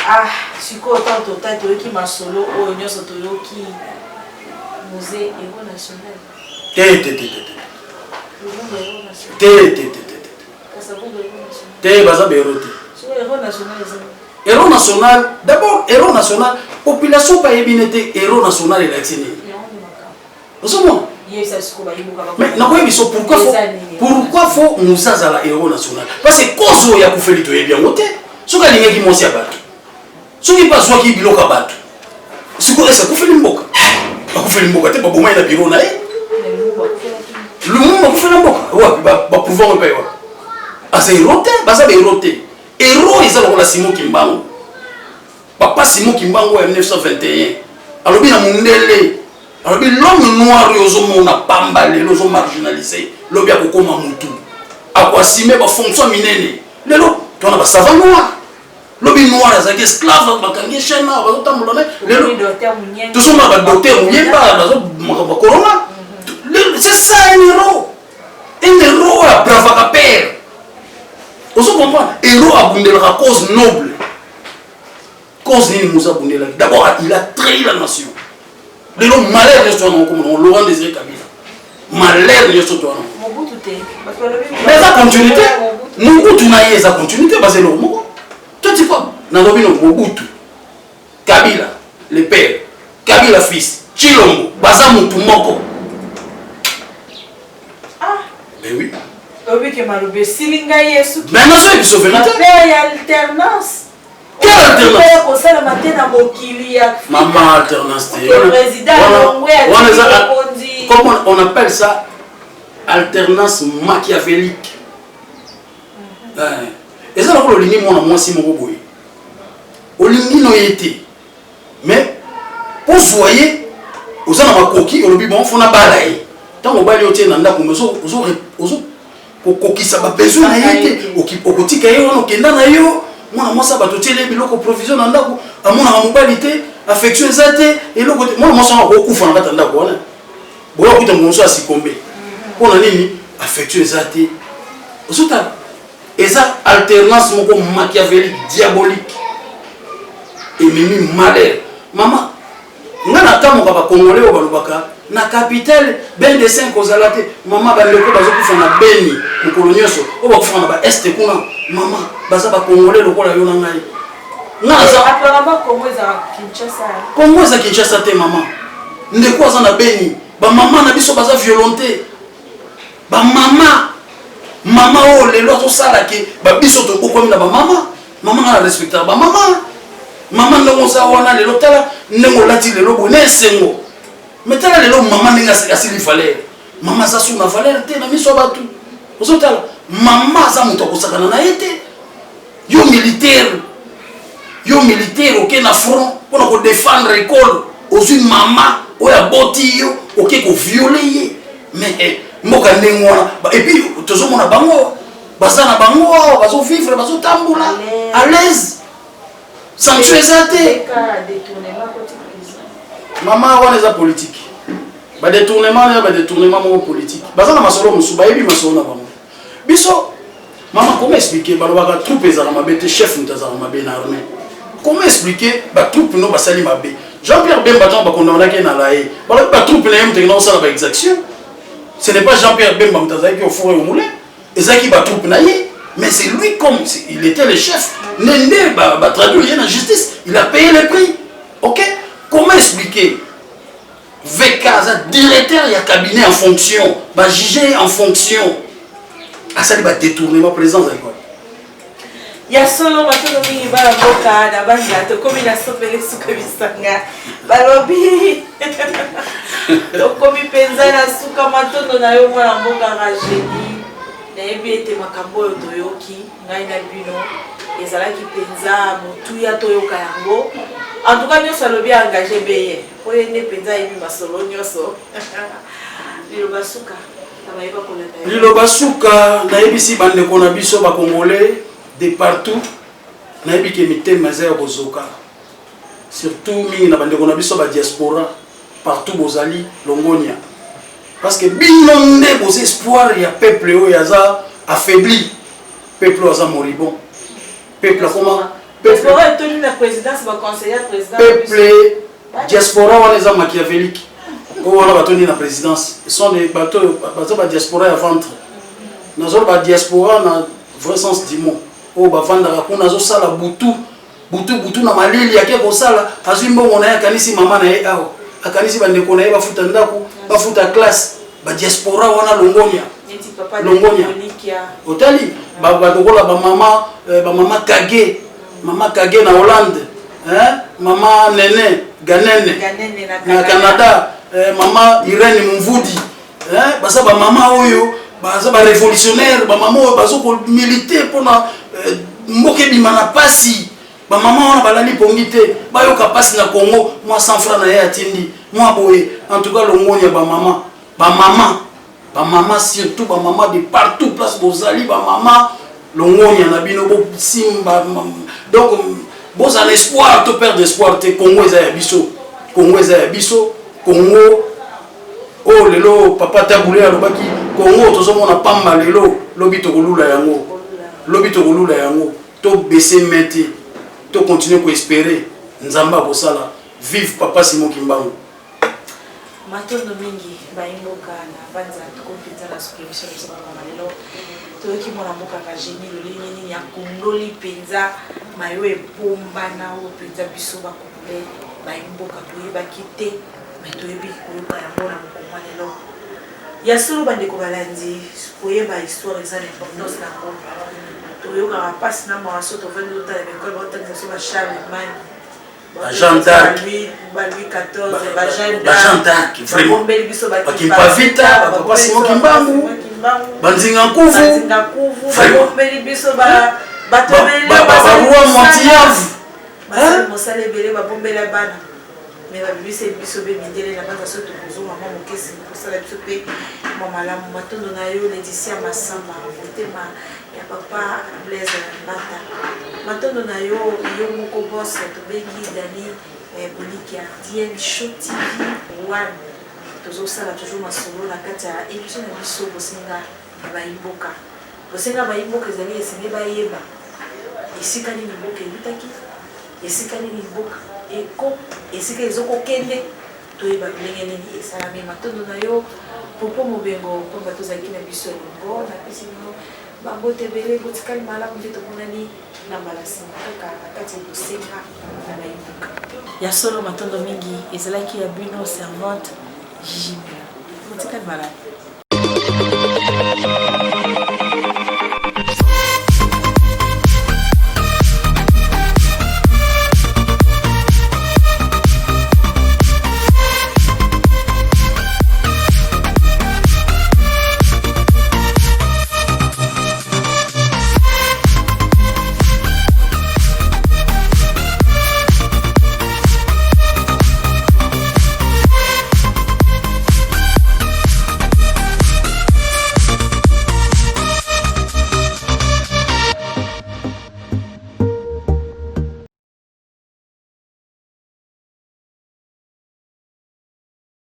Speaker 2: Ah, siko autant total toyoki masolo o nyoso toyoki musée héros national.
Speaker 1: Baza berote. Héros national, d'abord héros national, population pas ébinete héros national et l'accéné. Mais pourquoi faut nous azala héros national? Parce que cause ya kufeli to bien moté. Soka lingi mosi abatu. Soki pas soki biloka batu. Siko esa kufeli mboka. Kufeli mboka te baboma ina biro na e. Lumumba kufeli mboka. Wa ba pouvoir pe wa. Asa héros te, baza héros te. Héros ezala ko la Simon Kimbangu. Papa Simon Kimbangu en 1921. Alobi na mundele. Alors l'homme noir on a pamba les lozo marginalisé lobi a kokoma mutu akwasime ba fonction minene lelo to na ba savant noir lobi noir azaki esclave ba kangi chena ba tamulone lelo tout ça ba docteur muyemba ba corona c'est ça un héros a bravaka père vous comprenez héros a bundela cause noble cause ni nous a bundela d'abord il a trahi la nation. Le malheur de son nom, Laurent Désiré Kabila. Malheur de son nom. Mais la continuité, nous tu n'as pas continuité, parce que le mot. Toi tu vois, nous avons Mobutu, Kabila, le père, Kabila fils, Chilombo, Bazamutu Moko.
Speaker 2: Ah.
Speaker 1: Mais oui.
Speaker 2: Oui, que Maloube, Silinga Yesu.
Speaker 1: Mais non, c'est une souveraineté.
Speaker 2: Il y a alternance.
Speaker 1: Quelle
Speaker 2: alternance?
Speaker 1: Maman, alternance. Comment on appelle ça? Alternance machiavélique. Et ça, on a dit moi, si mon boy. On a dit non, mais pour soyer, aux gens à coquille, on a dit bon, on a balayé. Tant qu'on balaye au tien, on a coquille, ça va besoin d'être. Au petit caillou, on a moi ça va te tirer biloko provision na ndako amona mobalité affection ezate eloko moi ça va okufa na ndako wana boya kuta monso asikombe pona nini affection ezate osuta eza alternance moko machiavélique diabolique et mimi malheur maman ngana tamoka ba congolais balobaka na capitale ben de 5 ozalate maman ba leko bazokufa na Beni mukolonyoso obakufa na ba est kuna maman baza ba congolais lokola yo na ngai ngaza
Speaker 2: apparemment Congo za Kinshasa.
Speaker 1: Congo za Kinshasa te maman ndeko za na Beni ba maman na biso baza violenté ba mama o lelo to sala ke ba biso to kokomi na ba mama na respecter ba mama ndongo za wana lelo tala ndongo lati lelo bone sengo metala lelo mama ninga asili valeur mama za suna valeur te na miso batu osotala mama za muto kosakana na yete yo militaire ok na front pour ko défendre école aux mama oya boti yo ok ko violer mais mboka ndengwana et puis tozomona bango bazana bango bazo vivre bazo tambola à l'aise sanction ezate maman wana eza politique ba détournement mo politique bazana masolo musuba yebi masolo na bango biso maman comment expliquer balobaka troupe ezala mabete chef mutazala mabé na armée comment expliquer ba troupe no basali mabé Jean-Pierre Bemba tant ba condamnaki na laé ba troupe na yemte na osala ba exaction ce n'est pas Jean-Pierre Bemba mutazala qui au four et au moulin ezaki ba troupe na yé mais c'est lui comme il était le chef nende ba traduire la justice il a payé le prix OK comment expliquer VK directeur ya cabinet en fonction ba juger en fonction asali ba détournement présence à quoi
Speaker 2: ya solo matono mingi bala boka na banga to komi na sopele suka bisanga balobi to komi penza na suka matono na yo mwana mboka rajeni na yebi ete makambo oyo toyoki ngai na bino ezalaki penza motu ya toyoka yango en tout cas nyonso alobi engagé beye oyo nde penza yebi masolo nyonso liloba suka
Speaker 1: liloba suka na yebisi bandeko na biso ba congolais de partout nayebi ke mitema eza ya kozoka surtout mingi na bandeko na biso ba diaspora partout bozali longonia parce que bino nde boza espoir ya peuple oyo aza affaibli peuple aza moribond peuple comment peuple diaspora wana eza machiavélique oyo wana batondi na présidence sont des bateaux baza ba diaspora ya ventre nazolo ba diaspora na vrai sens du mot oyo bavandaka kuna azosala butu na malili yake kosala azwi mbongo na ye akanisi mama na ye awa akanisi bandeko na ye bafuta ndako bafuta classe badiaspora wana longonia otali badokola bamama kage mama kage na Hollande mama nene ganene na Canada mama Irene Mvudi baza bamama oyo baza barévolutionnaire bamama oyo bazokomilite mpona mboka ebima na pasi bamama wana balali pongi te bayoka pasi na Congo mwa 100 francs na ye atindi mwa boye en tout cas longonia bamama surtout bamama de partout place bozali bamama longonia na bino bosimba donc bozala espoir to perdre espoir te Congo eza ya biso Congo oh lelo papa tabule alobaki Congo tozomona pamba lelo lobi tokolula yango to baisser mete to continuer ko espérer nzamba bosala vive papa Simon Kimbangu
Speaker 2: matondo mingi baimboka na banza tukompinza na supervision ya sababu malelo toki mwana mboka ka génie lolini nini ya kundoli penza mayo epomba na o penza biso ba kombe baimboka toyeba kite metoyebi koyoka yango na mokoma lelo ya solo bandeko balandi koyeba histoire eza l'importance na ngo toyoka passe na mwa so to vendre dans l'école botanga so ba Charlemagne
Speaker 1: Jean d'Arc,
Speaker 2: Louis XIV,
Speaker 1: Jean d'Arc, vraiment. Bakimpa Vita, papa Simon Kimbangu, Banzinga Nkuvu, vraiment. Barua Montiavu.
Speaker 2: Mosale belé babombela bana. Mais la bibise biso be mindele na bana so to kozo mama mokesi ko sala biso pe mama la matondo na yo Laetitia Masamba tema ya papa Blaise Mbata matondo na yo moko boss to bengi Dani Bolikia DN Show TV 1 tozo sala toujours masolo na kati ya émission na biso bosenga baimboka ezali esenge bayeba esika ni mboka elutaki esika ni mboka eko esika ezoko kende toyeba ndenge nini esalami matondo na yo popo mobengo komba tozaki na biso elongo na pesi bino babote bele botikali malamu nde tomonani na mbalasinga kaka na kati ya bosenga na baimboka ya solo matondo mingi ezalaki ya bino servante Gigi Mbila botikali malamu